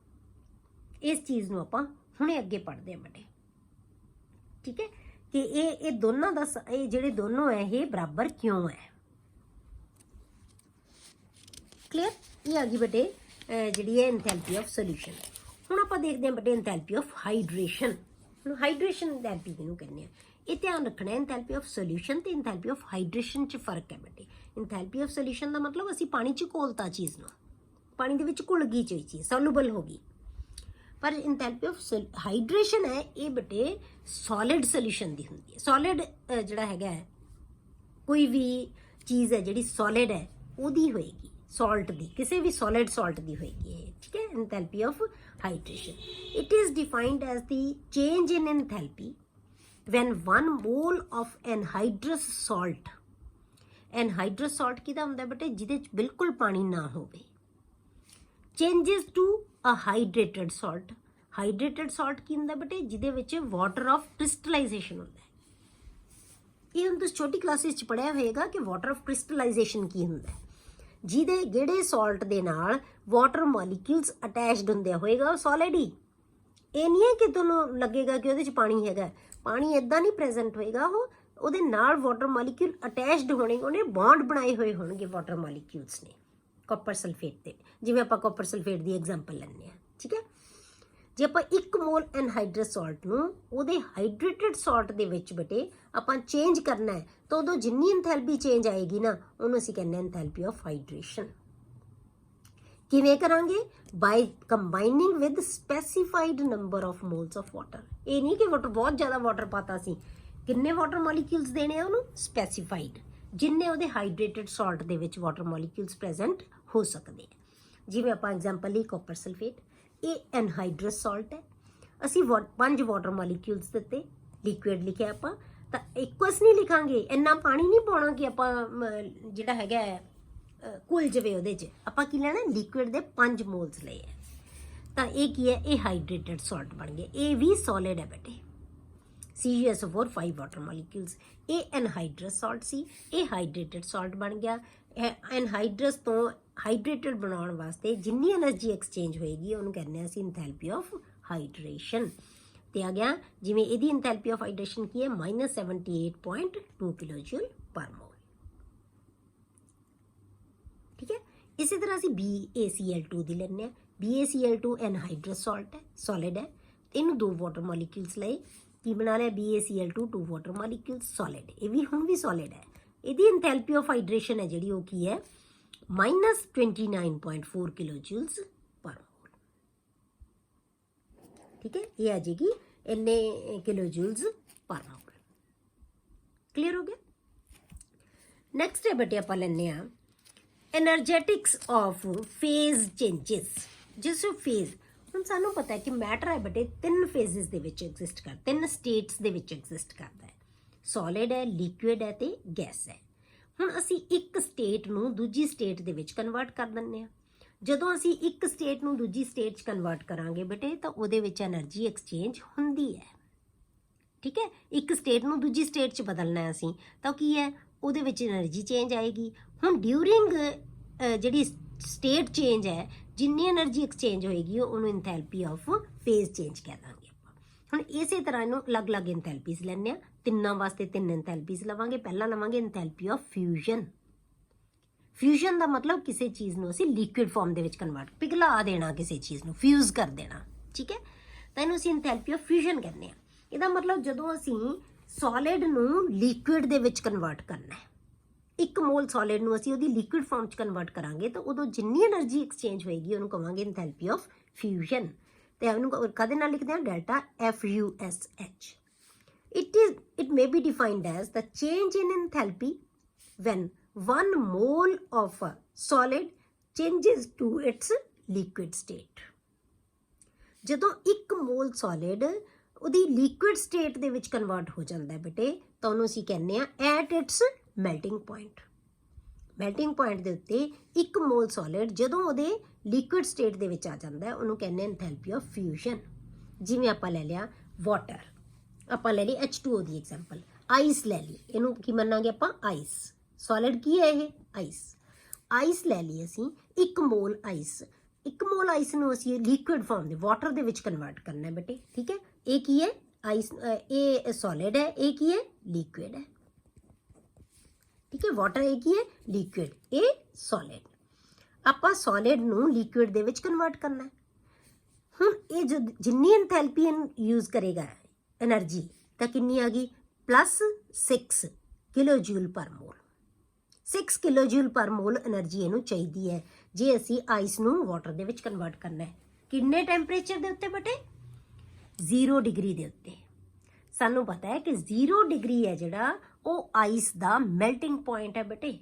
ਇਸ ਚੀਜ਼ ਨੂੰ ਆਪਾਂ ਹੁਣੇ ਅੱਗੇ ਪੜ੍ਹਦੇ ਹਾਂ ਬੇਟੇ। ਠੀਕ ਹੈ, ਕਿ ਇਹ ਦੋਨਾਂ ਦਾ, ਇਹ ਜਿਹੜੇ ਦੋਨੋਂ ਹੈ ਇਹ ਬਰਾਬਰ ਕਿਉਂ ਹੈ? ਕਲੀਅਰ? ਇਹ ਆ ਗਈ ਬੇਟੇ ਜਿਹੜੀ ਹੈ ਐਂਥੈਲਪੀ ਆਫ ਸੋਲੂਸ਼ਨ। ਹੁਣ ਆਪਾਂ ਦੇਖਦੇ ਹਾਂ ਬੇਟੇ ਐਂਥੈਲਪੀ ਆਫ ਹਾਈਡਰੇਸ਼ਨ। ਹੁਣ ਹਾਈਡਰੇਸ਼ਨ ਐਂਥੈਲਪੀ ਕਿਹਨੂੰ ਕਹਿੰਦੇ ਆ? ਇਹ ਧਿਆਨ ਰੱਖਣਾ ਹੈ, ਐਂਥੈਲਪੀ ਆਫ ਸੋਲੂਸ਼ਨ ਤੇ ਐਂਥੈਲਪੀ ਆਫ ਹਾਈਡਰੇਸ਼ਨ 'ਚ ਫਰਕ ਹੈ ਬੇਟੇ। ਐਂਥੈਲਪੀ ਆਫ ਸੋਲੂਸ਼ਨ ਦਾ ਮਤਲਬ ਅਸੀਂ ਪਾਣੀ 'ਚ ਘੋਲਤਾ ਚੀਜ਼ ਨੂੰ, ਪਾਣੀ ਦੇ ਵਿੱਚ ਘੁਲ ਗਈ ਚੀਜ਼, ਸੋਲੂਬਲ ਹੋ ਗਈ। ਪਰ ਐਂਥੈਲਪੀ ਆਫ ਹਾਈਡਰੇਸ਼ਨ ਹੈ, ਇਹ ਬੇਟੇ ਸੋਲਿਡ ਸੋਲੂਸ਼ਨ ਦੀ ਹੁੰਦੀ ਹੈ। ਸੋਲਿਡ ਜਿਹੜਾ ਹੈਗਾ, ਕੋਈ ਵੀ ਚੀਜ਼ ਹੈ ਜਿਹੜੀ ਸੋਲਿਡ ਹੈ ਉਹਦੀ ਹੋਏਗੀ, ਸੌਲਟ ਦੀ, ਕਿਸੇ ਵੀ ਸੋਲਿਡ ਸਾਲਟ ਦੀ ਹੋਏਗੀ ਇਹ। ਠੀਕ ਹੈ, enthalpy of hydration. It is defined as the change in enthalpy when 1 mole of anhydrous salt, anhydrous salt ਕਿਹਦਾ ਹੁੰਦਾ ਬੇਟੇ? ਜਿਹਦੇ 'ਚ ਬਿਲਕੁਲ ਪਾਣੀ ਨਾ ਹੋਵੇ, changes to a hydrated salt। hydrated salt ਕੀ ਹੁੰਦਾ ਬੇਟੇ? ਜਿਹਦੇ ਵਿੱਚ water of crystallization ਹੁੰਦਾ ਹੈ। ਇਹ ਹੁਣ ਤੁਸੀਂ ਛੋਟੀ ਕਲਾਸਿਸ 'ਚ ਪੜ੍ਹਿਆ ਹੋਏਗਾ ਕਿ water of crystallization ਕੀ ਹੁੰਦਾ ਹੈ। ਜਿਹੜੇ ਸਾਲਟ ਦੇ ਨਾਲ ਵਾਟਰ ਮੋਲੀਕਿਊਲਸ ਅਟੈਚਡ ਹੁੰਦੇ ਹੋਏਗਾ ਉਹ ਸੋਲਿਡ ਹੀ। ਇਹ ਨਹੀਂ ਹੈ ਕਿ ਤੁਹਾਨੂੰ ਲੱਗੇਗਾ ਕਿ ਉਹਦੇ 'ਚ ਪਾਣੀ ਹੈਗਾ, ਪਾਣੀ ਇੱਦਾਂ ਨਹੀਂ ਪ੍ਰੈਜ਼ੈਂਟ ਹੋਏਗਾ, ਉਹਦੇ ਨਾਲ ਵਾਟਰ ਮਾਲੀਕਿਊਲ ਅਟੈਚਡ ਹੋਣੇ, ਉਹਨੇ ਬੌਂਡ ਬਣਾਏ ਹੋਏ ਹੋਣਗੇ ਵਾਟਰ ਮਾਲੀਕਿਊਲਸ ਨੇ ਕਾਪਰ ਸਲਫੇਟ ਤੇ। ਜਿਵੇਂ ਆਪਾਂ ਕਾਪਰ ਸਲਫੇਟ ਦੀ ਐਗਜ਼ਾਮਪਲ ਲੈਂਦੇ ਹਾਂ, ਠੀਕ ਹੈ। ਜੇ ਆਪਾਂ 1 ਮੋਲ ਐਨਹਾਈਡਰਸ ਸਾਲਟ ਨੂੰ ਉਹਦੇ ਹਾਈਡਰੇਟਡ ਸਾਲਟ ਦੇ ਵਿੱਚ ਬੇਟੇ ਆਪਾਂ ਚੇਂਜ ਕਰਨਾ ਹੈ, ਤਾਂ ਉਦੋਂ ਜਿੰਨੀ ਇੰਥੈਲਪੀ ਚੇਂਜ ਆਏਗੀ ਨਾ, ਉਹਨੂੰ ਅਸੀਂ ਕਹਿੰਦੇ ਹਾਂ ਇੰਥੈਲਪੀ ਆਫ ਹਾਈਡਰੇਸ਼ਨ। ਕਿਵੇਂ ਕਰਾਂਗੇ? By combining with specified number of moles of water. ਇਹ ਨਹੀਂ ਕਿ ਵਾਟਰ ਬਹੁਤ ਜ਼ਿਆਦਾ ਵਾਟਰ ਪਾਤਾ ਸੀ, ਕਿੰਨੇ ਵਾਟਰ ਮੋਲੀਕਿਊਲਸ ਦੇਣੇ ਆ ਉਹਨੂੰ? ਸਪੈਸੀਫਾਈਡ, ਜਿੰਨੇ ਉਹਦੇ ਹਾਈਡਰੇਟਡ ਸਾਲਟ ਦੇ ਵਿੱਚ ਵਾਟਰ ਮੋਲੀਕਿਊਲਸ ਪ੍ਰੈਜ਼ੈਂਟ ਹੋ ਸਕਦੇ ਆ। ਜਿਵੇਂ ਆਪਾਂ ਐਗਜ਼ਾਮਪਲ ਲਈ ਕਾਪਰ ਸਲਫੇਟ, ਇਹ ਐਨਹਾਈਡਰਸ ਸਾਲਟ ਹੈ, ਅਸੀਂ 5 ਵਾਟਰ ਮੋਲੀਕਿਊਲਸ ਦਿੱਤੇ, ਲਿਕੁਇਡ ਲਿਖਿਆ ਆਪਾਂ, ਤਾਂ ਇਕੁਅਸ ਨਹੀਂ ਲਿਖਾਂਗੇ, ਇੰਨਾ ਪਾਣੀ ਨਹੀਂ ਪਾਉਣਾ ਕਿ ਆਪਾਂ ਜਿਹੜਾ ਹੈਗਾ ਘੁਲ ਜਾਵੇ ਉਹਦੇ 'ਚ। ਆਪਾਂ ਕੀ ਲੈਣਾ? ਲਿਕੁਇਡ ਦੇ 5 ਮੋਲਸ ਲਏ ਹੈ, ਤਾਂ ਇਹ ਕੀ ਹੈ? ਇਹ ਹਾਈਡਰੇਟਡ ਸਾਲਟ ਬਣ ਗਿਆ। ਇਹ ਵੀ ਸੋਲਿਡ ਹੈ ਬੇਟੇ, CuSO4 5 ਵਾਟਰ ਮੋਲੀਕਿਊਲਸ। ਇਹ ਐਨਹਾਈਡਰਸ ਸਾਲਟ ਸੀ, ਇਹ ਹਾਈਡਰੇਟਡ ਸਾਲਟ ਬਣ ਗਿਆ। ਐਨਹਾਈਡਰਸ ਤੋਂ ਹਾਈਡਰੇਟਡ ਬਣਾਉਣ ਵਾਸਤੇ ਜਿੰਨੀ ਐਨਰਜੀ ਐਕਸਚੇਂਜ ਹੋਏਗੀ ਉਹਨੂੰ ਕਹਿੰਦੇ ਹਾਂ ਅਸੀਂ ਇੰਥੈਲਪੀ ਆਫ ਹਾਈਡਰੇਸ਼ਨ। ਤੇ ਆ ਗਿਆ, ਜਿਵੇਂ ਇਹਦੀ ਇੰਥੈਲਪੀ ਆਫ ਹਾਈਡਰੇਸ਼ਨ ਕੀ ਹੈ? -78.2 ਕਿਲੋਜੂਲ ਪਰ ਮੋਲ, ਠੀਕ ਹੈ। ਇਸੇ ਤਰ੍ਹਾਂ ਅਸੀਂ BaCl2 ਦੀ ਲੈਂਦੇ ਹਾਂ। BaCl2 ਐਨਹਾਈਡਰਸ ਸਾਲਟ ਹੈ, ਸੋਲਿਡ ਹੈ। ਇਹਨੂੰ 2 ਵਾਟਰ ਮੋਲੀਕਿਊਲਸ ਲਏ, ਕੀ ਬਣਾ ਲਿਆ? BaCl2 2 water molecules, solid. ਇਹ ਵੀ ਹੁਣ ਵੀ ਸੋਲਿਡ ਹੈ। ਇਹਦੀ ਇੰਥੈਲਪੀ ਆਫ ਹਾਈਡਰੇਸ਼ਨ ਹੈ ਜਿਹੜੀ, ਉਹ ਕੀ ਹੈ? -29.4 ਕਿਲੋਜੂਲਸ ਪਰ ਮੋਲ, ਠੀਕ ਹੈ। ਇਹ ਆ ਜਾਏਗੀ ਇੰਨੇ ਕਿਲੋਜੂਲਸ ਪਰ ਮੋਲ। ਕਲੀਅਰ ਹੋ ਗਿਆ? ਨੈਕਸਟ ਹੈ ਬੇਟੇ, ਆਪਾਂ ਲੈਂਦੇ ਹਾਂ ਐਨਰਜੈਟਿਕਸ ਆਫ ਫੇਜ਼ ਚੇਂਜਿਸ। ਜਿਸ ਫੇਜ਼, ਹੁਣ ਸਾਨੂੰ ਪਤਾ ਹੈ ਕਿ ਮੈਟਰ ਹੈ ਬੇਟੇ 3 ਫੇਜ਼ਿਸ ਦੇ ਵਿੱਚ ਐਗਜ਼ਿਸਟ ਕਰਦਾ, 3 ਸਟੇਟਸ ਦੇ ਵਿੱਚ ਐਗਜ਼ਿਸਟ ਕਰਦਾ ਹੈ। ਸੋਲਿਡ ਹੈ, ਲਿਕੁਇਡ ਹੈ ਤੇ ਗੈਸ ਹੈ। ਹੁਣ ਅਸੀਂ ਇੱਕ ਸਟੇਟ ਨੂੰ ਦੂਜੀ ਸਟੇਟ ਦੇ ਵਿੱਚ ਕਨਵਰਟ ਕਰ ਦਿੰਦੇ ਹਾਂ। ਜਦੋਂ ਅਸੀਂ ਇੱਕ ਸਟੇਟ ਨੂੰ ਦੂਜੀ ਸਟੇਟ 'ਚ ਕਨਵਰਟ ਕਰਾਂਗੇ ਬੇਟੇ, ਤਾਂ ਉਹਦੇ ਵਿੱਚ ਐਨਰਜੀ ਐਕਸਚੇਂਜ ਹੁੰਦੀ ਹੈ, ਠੀਕ ਹੈ। ਇੱਕ ਸਟੇਟ ਨੂੰ ਦੂਜੀ ਸਟੇਟ 'ਚ ਬਦਲਣਾ ਅਸੀਂ, ਤਾਂ ਕੀ ਹੈ? ਉਹਦੇ ਵਿੱਚ ਐਨਰਜੀ ਚੇਂਜ ਆਏਗੀ। ਹੁਣ ਡਿਊਰਿੰਗ ਜਿਹੜੀ ਸਟੇਟ ਚੇਂਜ ਹੈ, ਜਿੰਨੀ ਐਨਰਜੀ ਐਕਸਚੇਂਜ ਹੋਏਗੀ ਉਹਨੂੰ ਇੰਥੈਲਪੀ ਆਫ ਫੇਜ਼ ਚੇਂਜ ਕਹਿ ਦਾਂਗੇ ਆਪਾਂ। ਹੁਣ ਇਸੇ ਤਰ੍ਹਾਂ ਇਹਨੂੰ ਅਲੱਗ-ਅਲੱਗ ਇੰਥੈਲਪੀਜ਼ ਲੈਂਦੇ ਹਾਂ। ਤਿੰਨਾਂ ਵਾਸਤੇ 3 ਇੰਥੈਲਪੀਜ਼ ਲਵਾਂਗੇ। ਪਹਿਲਾਂ ਲਵਾਂਗੇ ਇੰਥੈਲਪੀ ਆਫ ਫਿਊਜ਼ਨ। ਫਿਊਜ਼ਨ ਦਾ ਮਤਲਬ ਕਿਸੇ ਚੀਜ਼ ਨੂੰ ਅਸੀਂ ਲਿਕੁਇਡ ਫਾਰਮ ਦੇ ਵਿੱਚ ਕਨਵਰਟ, ਪਿਘਲਾ ਦੇਣਾ, ਕਿਸੇ ਚੀਜ਼ ਨੂੰ ਫਿਊਜ਼ ਕਰ ਦੇਣਾ, ਠੀਕ ਹੈ। ਤਾਂ ਇਹਨੂੰ ਅਸੀਂ ਇੰਥੈਲਪੀ ਆਫ ਫਿਊਜ਼ਨ ਕਹਿੰਦੇ ਹਾਂ। ਇਹਦਾ ਮਤਲਬ ਜਦੋਂ ਅਸੀਂ ਸੋਲਿਡ ਨੂੰ ਲਿਕੁਇਡ ਦੇ ਵਿੱਚ ਕਨਵਰਟ ਕਰਨਾ ਹੈ, 1 ਮੋਲ ਸੋਲਿਡ ਨੂੰ ਅਸੀਂ ਉਹਦੀ ਲਿਕੁਇਡ ਫਾਰਮ 'ਚ ਕਨਵਰਟ ਕਰਾਂਗੇ, ਤਾਂ ਉਦੋਂ ਜਿੰਨੀ ਐਨਰਜੀ ਐਕਸਚੇਂਜ ਹੋਏਗੀ ਉਹਨੂੰ ਕਹਾਂਗੇ ਇੰਥੈਲਪੀ ਆਫ ਫਿਊਜ਼ਨ। ਤੇ ਇਹਨੂੰ ਕਦੇ ਨਾਲ ਲਿਖਦੇ ਹਾਂ? Delta FUSH। It may be defined as the change in enthalpy when 1 mole of a solid changes to its liquid state। ਜਦੋਂ 1 ਮੋਲ ਸੋਲਿਡ ਉਹਦੀ ਲਿਕੁਇਡ ਸਟੇਟ ਦੇ ਵਿੱਚ ਕਨਵਰਟ ਹੋ ਜਾਂਦਾ ਹੈ ਬੇਟੇ, ਤਾਂ ਉਹਨੂੰ ਅਸੀਂ ਕਹਿੰਦੇ ਹਾਂ at it's melting point. Melting point ਦੇ ਉੱਤੇ 1 ਮੋਲ ਸੋਲਿਡ ਜਦੋਂ ਉਹਦੇ ਲਿਕੁਇਡ ਸਟੇਟ ਦੇ ਵਿੱਚ ਆ ਜਾਂਦਾ ਹੈ, ਉਹਨੂੰ ਕਹਿੰਦੇ ਇੰਥੈਲਪੀ ਆਫ ਫਿਊਜ਼ਨ। ਜਿਵੇਂ ਆਪਾਂ ਲੈ ਲਿਆ ਵਾਟਰ, ਆਪਾਂ ਲੈ ਲਈ H2O ਦੀ ਐਗਜ਼ਾਮਪਲ। ਆਈਸ ਲੈ ਲਈ, ਇਹਨੂੰ ਕੀ ਮੰਨਾਂਗੇ ਆਪਾਂ? ਆਈਸ। ਸੋਲਿਡ ਕੀ ਹੈ ਇਹ? ਆਈਸ। ਆਈਸ ਲੈ ਲਈ ਅਸੀਂ, 1 ਮੋਲ ਆਈਸ। 1 ਮੋਲ ਆਈਸ ਨੂੰ ਅਸੀਂ ਲਿਕੁਇਡ ਫਾਰਮ ਦੇ ਵਾਟਰ ਦੇ ਵਿੱਚ ਕਨਵਰਟ ਕਰਨਾ ਹੈ ਬੇਟੇ, ਠੀਕ ਹੈ। ਇਹ ਕੀ ਹੈ? ਆਈਸ। ਇਹ ਸੋਲਿਡ ਹੈ, ਇਹ ਕੀ ਹੈ? ਲਿਕੁਇਡ ਹੈ, ਠੀਕ ਹੈ। ਵਾਟਰ ਇਹ ਕੀ ਹੈ? ਲਿਕੁਇਡ, ਇਹ ਸੋਲਿਡ। ਆਪਾਂ ਸੋਲਿਡ ਨੂੰ ਲਿਕੁਇਡ ਦੇ ਵਿੱਚ ਕਨਵਰਟ ਕਰਨਾ ਹੈ। ਹੁਣ ਇਹ ਜਿੰਨੀ ਇੰਥੈਲਪੀ ਯੂਜ਼ ਕਰੇਗਾ ਐਨਰਜੀ, ਤਾਂ ਕਿੰਨੀ ਆ ਗਈ? +6 ਕਿਲੋਜੂਲ ਪਰ ਮੋਲ। 6 ਕਿਲੋਜੂਲ ਪਰ ਮੋਲ ਐਨਰਜੀ ਇਹਨੂੰ ਚਾਹੀਦੀ ਹੈ ਜੇ ਅਸੀਂ ਆਈਸ ਨੂੰ ਵਾਟਰ ਦੇ ਵਿੱਚ ਕਨਵਰਟ ਕਰਨਾ ਹੈ। ਕਿੰਨੇ ਟੈਂਪਰੇਚਰ ਦੇ ਉੱਤੇ ਬੇਟੇ? 0 ਡਿਗਰੀ ਦੇ ਉੱਤੇ। ਸਾਨੂੰ ਪਤਾ ਹੈ ਕਿ 0 ਡਿਗਰੀ ਹੈ ਜਿਹੜਾ, ਉਹ ਆਈਸ ਦਾ ਮੈਲਟਿੰਗ ਪੁਆਇੰਟ ਹੈ ਬੇਟੇ।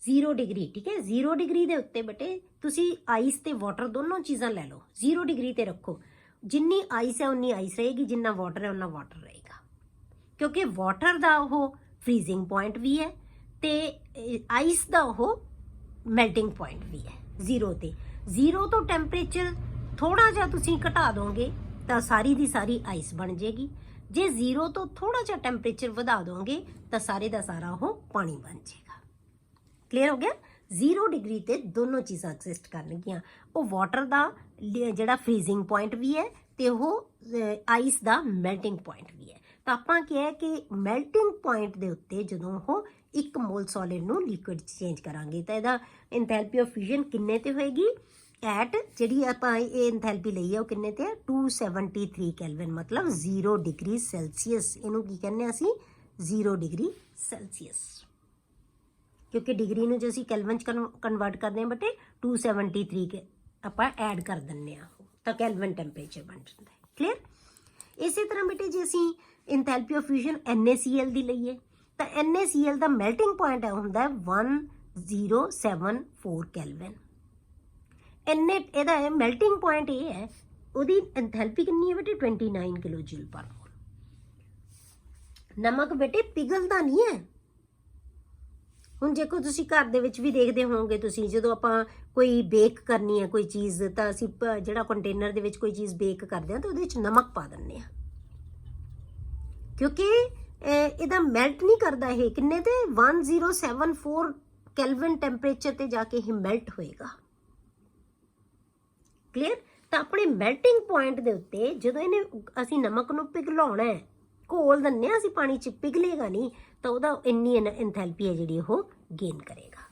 0 ਡਿਗਰੀ, ਠੀਕ ਹੈ। 0 ਡਿਗਰੀ ਦੇ ਉੱਤੇ ਬੇਟੇ ਤੁਸੀਂ ਆਈਸ ਤੇ ਵਾਟਰ ਦੋਨੋਂ ਚੀਜ਼ਾਂ ਲੈ ਲਓ, 0 ਡਿਗਰੀ ਤੇ ਰੱਖੋ। ਜਿੰਨੀ ਆਈਸ ਹੈ ਉਨੀ ਆਈਸ ਰਹੇਗੀ, ਜਿੰਨਾ ਵਾਟਰ ਹੈ ਉਨਾ ਵਾਟਰ ਰਹੇਗਾ, ਕਿਉਂਕਿ ਵਾਟਰ ਦਾ ਉਹ ਫਰੀਜ਼ਿੰਗ ਪੁਆਇੰਟ ਵੀ ਹੈ ਤੇ ਆਈਸ ਦਾ ਉਹ ਮੈਲਟਿੰਗ ਪੁਆਇੰਟ ਵੀ ਹੈ 0 ਤੇ। 0 ਤੋਂ ਟੈਂਪਰੇਚਰ ਥੋੜਾ ਜਿਹਾ ਤੁਸੀਂ ਘਟਾ ਦੋਗੇ ਤਾਂ ਸਾਰੀ ਦੀ ਸਾਰੀ ਆਈਸ ਬਣ ਜਾਏਗੀ। ਜੇ 0 ਤੋਂ ਥੋੜਾ ਜਿਹਾ ਟੈਂਪਰੇਚਰ ਵਧਾ ਦੋਗੇ ਤਾਂ ਸਾਰੇ ਦਾ ਸਾਰਾ ਉਹ ਪਾਣੀ ਬਣ ਜਾਏਗਾ। ਕਲੀਅਰ ਹੋ ਗਿਆ? 0 ਡਿਗਰੀ ਤੇ ਦੋਨੋਂ ਚੀਜ਼ਾਂ ਐਗਜ਼ਿਸਟ ਕਰਨਗੀਆਂ। ਉਹ ਵਾਟਰ ਦਾ ਜਿਹੜਾ ਫਰੀਜ਼ਿੰਗ ਪੁਆਇੰਟ ਵੀ ਹੈ ਤੇ ਉਹ ਆਈਸ ਦਾ ਮੈਲਟਿੰਗ ਪੁਆਇੰਟ ਵੀ ਹੈ। ਤਾਂ ਆਪਾਂ ਕਿਹਾ ਕਿ ਮੈਲਟਿੰਗ ਪੁਆਇੰਟ ਦੇ ਉੱਤੇ ਜਦੋਂ ਉਹ 1 ਮੋਲ ਸੋਲਿਡ ਨੂੰ ਲਿਕੁਇਡ 'ਚ ਚੇਂਜ ਕਰਾਂਗੇ ਤਾਂ ਇਹਦਾ ਇੰਥੈਲਪੀ ਆਫ ਫਿਊਜ਼ਨ ਕਿੰਨੇ ਤੇ ਹੋਏਗੀ ਐਟ ਜਿਹੜੀ ਆਪਾਂ ਇਹ ਇੰਥੈਲਪੀ ਲਈ ਹੈ ਉਹ ਕਿੰਨੇ ਤੇ ਹੈ 273 ਕੈਲਵਿਨ ਮਤਲਬ 0 ਡਿਗਰੀ ਸੈਲਸੀਅਸ। ਇਹਨੂੰ ਕੀ ਕਹਿੰਦੇ ਹਾਂ ਅਸੀਂ 0 ਡਿਗਰੀ ਸੈਲਸੀਅਸ, ਕਿਉਂਕਿ ਡਿਗਰੀ ਨੂੰ ਜੇ ਅਸੀਂ ਕੈਲਵਿਨ 'ਚ ਕਨਵਰਟ ਕਰਦੇ ਹਾਂ ਬਟੇ 273 ਕੇ ਆਪਾਂ ਐਡ ਕਰ ਦਿੰਦੇ ਹਾਂ ਤਾਂ ਕੈਲਵਿਨ ਟੈਂਪਰੇਚਰ ਬਣ ਜਾਂਦਾ ਹੈ। ਕਲੀਅਰ। ਇਸੇ ਤਰ੍ਹਾਂ ਬੇਟੇ ਜੇ ਅਸੀਂ ਇੰਥੈਲਪੀ ਆਫ ਫਿਊਜ਼ਨ NaCl ਦੀ ਲਈਏ ਤਾਂ NaCl ਦਾ ਮੈਲਟਿੰਗ ਪੁਆਇੰਟ ਹੁੰਦਾ 1074 ਕੈਲਵਿਨ। ਇਹਦਾ ਮੈਲਟਿੰਗ ਪੁਆਇੰਟ ਇਹ ਹੈ, ਉਹਦੀ ਇੰਥੈਲਪੀ ਕਿੰਨੀ ਹੈ ਬੇਟੇ 29 ਕਿਲੋ ਜੂਲ ਪਰ ਮੋਲ। ਨਮਕ ਬੇਟੇ ਪਿਘਲਦਾ ਨਹੀਂ ਹੈ। ਹੁਣ ਜੇਕਰ ਤੁਸੀਂ ਘਰ ਦੇ ਵਿੱਚ ਵੀ ਦੇਖਦੇ ਹੋਵੋਗੇ ਤੁਸੀਂ ਜਦੋਂ ਆਪਾਂ ਕੋਈ ਬੇਕ ਕਰਨੀ ਹੈ ਕੋਈ ਚੀਜ਼ ਤਾਂ ਅਸੀਂ ਜਿਹੜਾ ਕੰਟੇਨਰ ਦੇ ਵਿੱਚ ਕੋਈ ਚੀਜ਼ ਬੇਕ ਕਰਦੇ ਹਾਂ ਤਾਂ ਉਹਦੇ ਵਿੱਚ ਨਮਕ ਪਾ ਦਿੰਦੇ ਹਾਂ, ਕਿਉਂਕਿ ਇਹਦਾ ਮੈਲਟ ਨਹੀਂ ਕਰਦਾ। ਇਹ ਕਿੰਨੇ ਤੇ 1074 ਕੈਲਵਿਨ ਟੈਂਪਰੇਚਰ ਤੇ ਜਾ ਕੇ ਇਹ ਮੈਲਟ ਹੋਏਗਾ। ਕਲੀਅਰ। ਤਾਂ ਆਪਣੇ ਮੈਲਟਿੰਗ ਪੁਆਇੰਟ ਦੇ ਉੱਤੇ ਜਦੋਂ ਇਹਨੇ ਅਸੀਂ ਨਮਕ ਨੂੰ ਪਿਘਲਾਉਣਾ ਹੈ, ਘੋਲ ਦਿੰਦੇ ਹਾਂ ਅਸੀਂ ਪਾਣੀ 'ਚ, ਪਿਘਲੇਗਾ ਨਹੀਂ ਤਾਂ ਉਹਦਾ ਇੰਨੀ ਇੰਥੈਲਪੀ ਹੈ ਜਿਹੜੀ ਉਹ ਗੇਨ ਕਰੇਗਾ।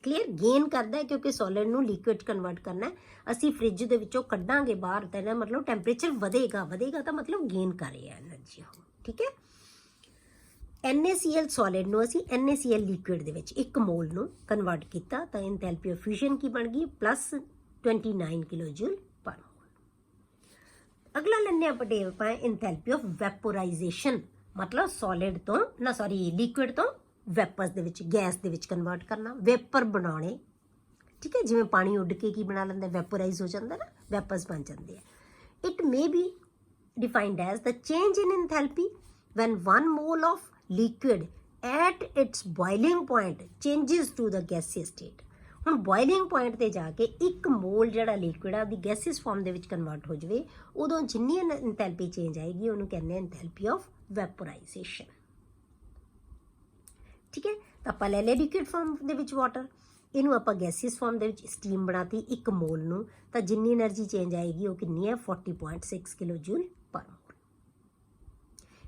ਕਲੀਅਰ। ਗੇਨ ਕਰਦਾ ਹੈ ਕਿਉਂਕਿ ਸੋਲਿਡ ਨੂੰ ਲਿਕੁਇਡ ਕਨਵਰਟ ਕਰਨਾ ਹੈ। ਅਸੀਂ ਫ੍ਰਿਜ ਦੇ ਵਿੱਚੋਂ ਕੱਢਾਂਗੇ ਬਾਹਰ ਤਾਂ ਇਹਦਾ ਮਤਲਬ ਟੈਂਪਰੇਚਰ ਵਧੇਗਾ ਤਾਂ ਮਤਲਬ ਗੇਨ ਕਰ ਰਿਹਾ એનર્ਜੀ ਉਹ। ਠੀਕ ਹੈ। NaCl ਸੋਲਿਡ ਨੂੰ ਅਸੀਂ NaCl ਲਿਕੁਇਡ ਦੇ ਵਿੱਚ 1 ਮੋਲ ਨੂੰ ਕਨਵਰਟ ਕੀਤਾ ਤਾਂ ਇੰਥੈਲਪੀ ਆਫ ਫਿਊਜ਼ਨ ਕੀ ਬਣ ਗਈ +29 ਕਿਲੋ ਜੂਲ ਪਰ ਮੋਲ। ਅਗਲਾ ਲੈਂਦੇ ਆਪਾਂ ਇੰਥੈਲਪੀ ਆਫ ਵੈਪੋਰਾਈਜੇਸ਼ਨ, ਮਤਲਬ ਸੋਲਿਡ ਤੋਂ ਲਿਕੁਇਡ ਤੋਂ ਵੈਪਰਸ ਦੇ ਵਿੱਚ ਗੈਸ ਦੇ ਵਿੱਚ ਕਨਵਰਟ ਕਰਨਾ, ਵੇਪਰ ਬਣਾਉਣੇ। ਠੀਕ ਹੈ। ਜਿਵੇਂ ਪਾਣੀ ਉੱਡ ਕੇ ਕੀ ਬਣਾ ਲੈਂਦਾ ਵੈਪੋਰਾਈਜ਼ ਹੋ ਜਾਂਦਾ ਨਾ, ਵੈਪਰਸ ਬਣ ਜਾਂਦੇ ਆ। It may be defined as the change in enthalpy when 1 mole of liquid at its boiling point changes to the gaseous state। ਹੁਣ boiling point ਤੇ ਜਾ ਕੇ 1 ਮੋਲ ਜਿਹੜਾ ਲਿਕੁਇਡ ਆ ਉਹਦੀ ਗੈਸਿਸ ਫਾਰਮ ਦੇ ਵਿੱਚ ਕਨਵਰਟ ਹੋ ਜਾਵੇ, ਉਦੋਂ ਜਿੰਨੀ ਇੰਥੈਲਪੀ ਚੇਂਜ ਆਏਗੀ ਉਹਨੂੰ ਕਹਿੰਦੇ ਆ ਇੰਥੈਲਪੀ ਆਫ ਵੈਪੋਰਾਈਜ਼ੇਸ਼ਨ। ਠੀਕ ਹੈ। ਤਾਂ ਆਪਾਂ ਲੈ ਲਿਆ ਲਿਕੁਇਡ ਫਾਰਮ ਦੇ ਵਿੱਚ ਵਾਟਰ, ਇਹਨੂੰ ਆਪਾਂ ਗੈਸਿਸ ਫਾਰਮ ਦੇ ਵਿੱਚ ਸਟੀਮ ਬਣਾਤੀ 1 ਮੋਲ ਨੂੰ, ਤਾਂ ਜਿੰਨੀ એનર્ਜੀ ਚੇਂਜ ਆਏਗੀ ਉਹ ਕਿੰਨੀ ਹੈ 40.6 ਕਿਲੋ ਜੂਲ ਪਰ ਮੋਲ।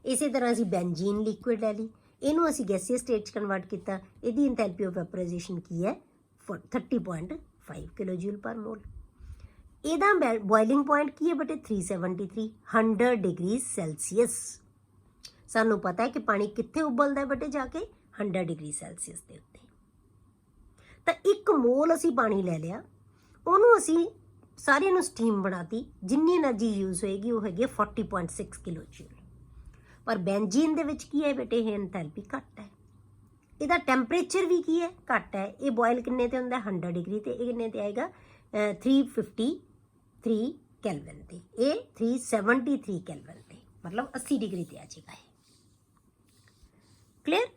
ਇਸੇ ਤਰ੍ਹਾਂ ਅਸੀਂ ਬੈਂਜ਼ੀਨ ਲਿਕੁਇਡ ਲੈ ਲਈ, ਇਹਨੂੰ ਅਸੀਂ ਗੈਸੀਅਸ ਸਟੇਟ 'ਚ ਕਨਵਰਟ ਕੀਤਾ, ਇਹਦੀ ਇੰਥੈਲਪੀ ਆਫ ਵੈਪੋਰਾਈਜ਼ੇਸ਼ਨ ਕੀ ਹੈ 30.5 ਕਿਲੋ ਜੂਲ ਪਰ ਮੋਲ। ਇਹਦਾ ਬੋਇਲਿੰਗ ਪੁਆਇੰਟ ਕੀ ਹੈ ਬੇਟੇ 373 100 ਡਿਗਰੀ ਸੈਲਸੀਅਸ। ਸਾਨੂੰ ਪਤਾ ਹੈ ਕਿ ਪਾਣੀ ਕਿੱਥੇ ਉਬਲਦਾ ਹੈ ਬੇਟੇ ਜਾ ਕੇ 100 ਡਿਗਰੀ ਸੈਲਸੀਅਸ ਦੇ ਉੱਤੇ। ਤਾਂ 1 ਮੋਲ ਅਸੀਂ ਪਾਣੀ ਲੈ ਲਿਆ, ਉਹਨੂੰ ਅਸੀਂ ਸਾਰਿਆਂ ਨੂੰ ਸਟੀਮ ਬਣਾਤੀ, ਜਿੰਨੀ એનર્ਜੀ ਯੂਜ਼ ਹੋਏਗੀ ਉਹ ਹੈਗੀ 40.6 ਕਿਲੋ ਜੂਲ। ਪਰ ਬੈਂਜ਼ੀਨ ਦੇ ਵਿੱਚ ਕੀ ਹੈ ਬੇਟੇ ਇਹ ਇੰਥੈਲਪੀ ਘੱਟ ਹੈ, ਇਹਦਾ ਟੈਂਪਰੇਚਰ ਵੀ ਕੀ ਹੈ ਘੱਟ ਹੈ। ਇਹ ਬੋਇਲ ਕਿੰਨੇ ਤੇ ਹੁੰਦਾ 100 ਡਿਗਰੀ ਤੇ, ਇਹ ਕਿੰਨੇ ਤੇ ਆਏਗਾ 353 ਕੈਲਵਿਨ ਤੇ, ਇਹ 373 ਕੈਲਵਿਨ ਤੇ, ਮਤਲਬ 80 ਡਿਗਰੀ ਤੇ ਆ ਜਾਏਗਾ ਇਹ। ਕਲੀਅਰ।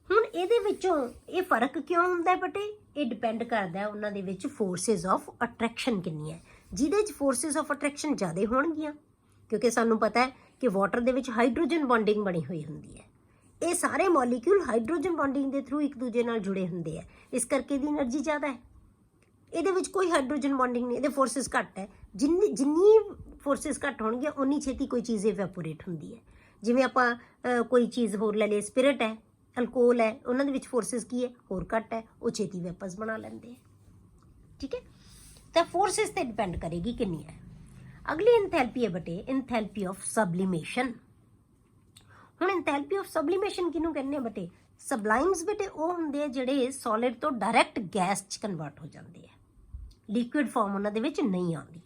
ਹੁਣ ਇਹਦੇ ਵਿੱਚੋਂ ਇਹ ਫਰਕ ਕਿਉਂ ਹੁੰਦਾ ਬੇਟੇ, ਇਹ ਡਿਪੈਂਡ ਕਰਦਾ ਉਹਨਾਂ ਦੇ ਵਿੱਚ ਫੋਰਸਿਸ ਆਫ ਅਟਰੈਕਸ਼ਨ ਕਿੰਨੀਆਂ, ਜਿਹਦੇ 'ਚ ਫੋਰਸਿਸ ਆਫ ਅਟਰੈਕਸ਼ਨ ਜ਼ਿਆਦਾ ਹੋਣਗੀਆਂ, ਕਿਉਂਕਿ ਸਾਨੂੰ ਪਤਾ ਹੈ ਕਿ ਵਾਟਰ ਦੇ ਵਿੱਚ ਹਾਈਡਰੋਜਨ ਬੌਂਡਿੰਗ ਬਣੀ ਹੋਈ ਹੁੰਦੀ ਹੈ। ਇਹ ਸਾਰੇ ਮੋਲੀਕਿਊਲ ਹਾਈਡਰੋਜਨ ਬੌਂਡਿੰਗ ਦੇ ਥਰੂ ਇੱਕ ਦੂਜੇ ਨਾਲ ਜੁੜੇ ਹੁੰਦੇ ਆ, ਇਸ ਕਰਕੇ ਇਹਦੀ એનર્ਜੀ ਜ਼ਿਆਦਾ ਹੈ। ਇਹਦੇ ਵਿੱਚ ਕੋਈ ਹਾਈਡਰੋਜਨ ਬੌਂਡਿੰਗ ਨਹੀਂ, ਇਹਦੇ ਫੋਰਸਿਸ ਘੱਟ ਹੈ। ਜਿੰਨੀ ਫੋਰਸਿਸ ਘੱਟ ਹੋਣਗੀਆਂ ਉਨੀ ਛੇਤੀ ਕੋਈ ਚੀਜ਼ ਇਵੈਪੋਰੇਟ ਹੁੰਦੀ ਹੈ। ਜਿਵੇਂ ਆਪਾਂ ਕੋਈ ਚੀਜ਼ ਹੋਰ ਲੈ ਲਈਏ, ਸਪਿਰਿਟ ਹੈ, ਅਲਕੋਹਲ ਹੈ, ਉਹਨਾਂ ਦੇ ਵਿੱਚ ਫੋਰਸਿਸ ਕੀ ਹੈ ਹੋਰ ਘੱਟ ਹੈ, ਉਹ ਛੇਤੀ ਵੈਪਰਸ ਬਣਾ ਲੈਂਦੇ ਹੈ। ਠੀਕ ਹੈ। ਤਾਂ ਫੋਰਸਿਸ ਤੇ ਡਿਪੈਂਡ ਕਰੇਗੀ ਕਿੰਨੀ ਹੈ। ਅਗਲੀ ਇੰਥੈਲਪੀ ਹੈ ਬੇਟੇ ਇੰਥੈਲਪੀ ਆਫ ਸਬਲੀਮੇਸ਼ਨ। ਹੁਣ ਇੰਥੈਲਪੀ ਆਫ ਸਬਲੀਮੇਸ਼ਨ ਕਿਹਨੂੰ ਕਹਿੰਦੇ ਆ ਬੇਟੇ, ਸਬਲਾਈਮਸ ਬੇਟੇ ਉਹ ਹੁੰਦੇ ਆ ਜਿਹੜੇ ਸੋਲਿਡ ਤੋਂ ਡਾਇਰੈਕਟ ਗੈਸ 'ਚ ਕਨਵਰਟ ਹੋ ਜਾਂਦੇ ਆ, ਲਿਕੁਇਡ ਫਾਰਮ ਉਹਨਾਂ ਦੇ ਵਿੱਚ ਨਹੀਂ ਆਉਂਦੀ।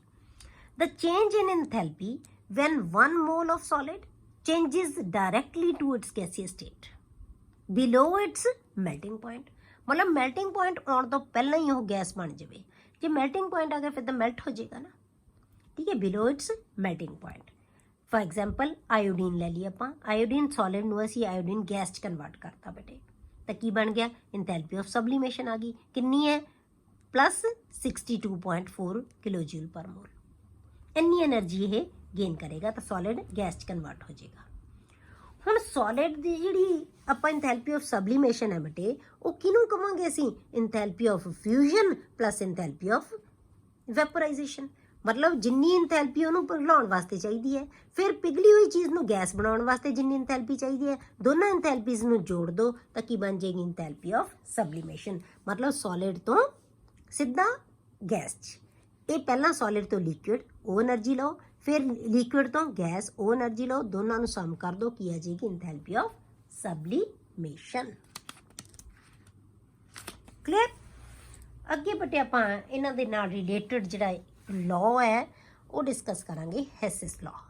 The change in enthalpy when 1 mole of solid changes directly to its gaseous state below its melting point. ਮਤਲਬ ਮੈਲਟਿੰਗ ਪੁਆਇੰਟ ਆਉਣ ਤੋਂ ਪਹਿਲਾਂ ਹੀ ਉਹ ਗੈਸ ਬਣ ਜਾਵੇ। ਜੇ ਮੈਲਟਿੰਗ ਪੁਆਇੰਟ ਆ ਗਿਆ ਫਿਰ ਤਾਂ ਮੈਲਟ ਹੋ ਜਾਏਗਾ ਨਾ। ਠੀਕ ਹੈ। Below its melting point. For example iodine ਲੈ ਲਈ ਆਪਾਂ, ਆਇਓਡੀਨ ਸੋਲਿਡ ਨੂੰ ਅਸੀਂ ਆਇਓਡੀਨ ਗੈਸ 'ਚ ਕਨਵਰਟ ਕਰਤਾ ਬੇਟੇ, ਤਾਂ ਕੀ ਬਣ ਗਿਆ ਇੰਥੈਲਪੀ ਆਫ ਸਬਲੀਮੇਸ਼ਨ ਆ ਗਈ, ਕਿੰਨੀ ਹੈ +62.4 ਕਿਲੋ ਜੂਲ ਪਰ ਮੋਲ। ਇੰਨੀ એનર્ਜੀ ਇਹ ਗੇਨ ਕਰੇਗਾ ਤਾਂ ਸੋਲਿਡ ਗੈਸ 'ਚ ਕਨਵਰਟ ਹੋ ਜਾਏਗਾ। ਹੁਣ ਸੋਲਿਡ ਦੀ ਜਿਹੜੀ ਆਪਾਂ ਇੰਥੈਲਪੀ ਆਫ ਸਬਲੀਮੇਸ਼ਨ ਹੈ ਬੇਟੇ ਉਹ ਕਿਹਨੂੰ ਕਵਾਂਗੇ ਅਸੀਂ, ਇੰਥੈਲਪੀ ਆਫ ਫਿਊਜ਼ਨ ਪਲੱਸ ਇੰਥੈਲਪੀ ਆਫ ਵੈਪੋਰਾਈਜ਼ੇਸ਼ਨ। ਮਤਲਬ ਜਿੰਨੀ ਇੰਥੈਲਪੀ ਉਹਨੂੰ ਪਿਘਲਾਉਣ ਵਾਸਤੇ ਚਾਹੀਦੀ ਹੈ, ਫਿਰ ਪਿਘਲੀ ਹੋਈ ਚੀਜ਼ ਨੂੰ ਗੈਸ ਬਣਾਉਣ ਵਾਸਤੇ ਜਿੰਨੀ ਇੰਥੈਲਪੀ ਚਾਹੀਦੀ ਹੈ, ਦੋਨਾਂ ਇੰਥੈਲਪੀਜ਼ ਨੂੰ ਜੋੜ ਦਿਓ ਤਾਂ ਕੀ ਬਣ ਜਾਏਗੀ ਇੰਥੈਲਪੀ ਆਫ ਸਬਲੀਮੇਸ਼ਨ। ਮਤਲਬ ਸੋਲਿਡ ਤੋਂ ਸਿੱਧਾ ਗੈਸ 'ਚ। ਇਹ ਪਹਿਲਾਂ ਸੋਲਿਡ ਤੋਂ ਲਿਕੁਇਡ ਉਹ એનર્ਜੀ ਲਓ, ਫਿਰ ਲਿਕੁਇਡ ਤੋਂ ਗੈਸ ਉਹ એનર્ਜੀ ਲਓ, ਦੋਨਾਂ ਨੂੰ ਸਮ ਕਰ ਦਿਓ, ਕੀ ਆ ਜਾਏਗੀ ਇੰਥੈਲਪੀ ਆਫ ਸਬਲੀਮੇਸ਼ਨ। ਕਲੀਅਰ? ਅੱਗੇ ਬਟੇ ਆਪਾਂ ਇਹਨਾਂ ਦੇ ਨਾਲ ਰਿਲੇਟਡ ਜਿਹੜਾ ਲਾਅ ਹੈ ਉਹ ਡਿਸਕਸ ਕਰਾਂਗੇ, ਹੈਸਿਸ ਲਾਅ।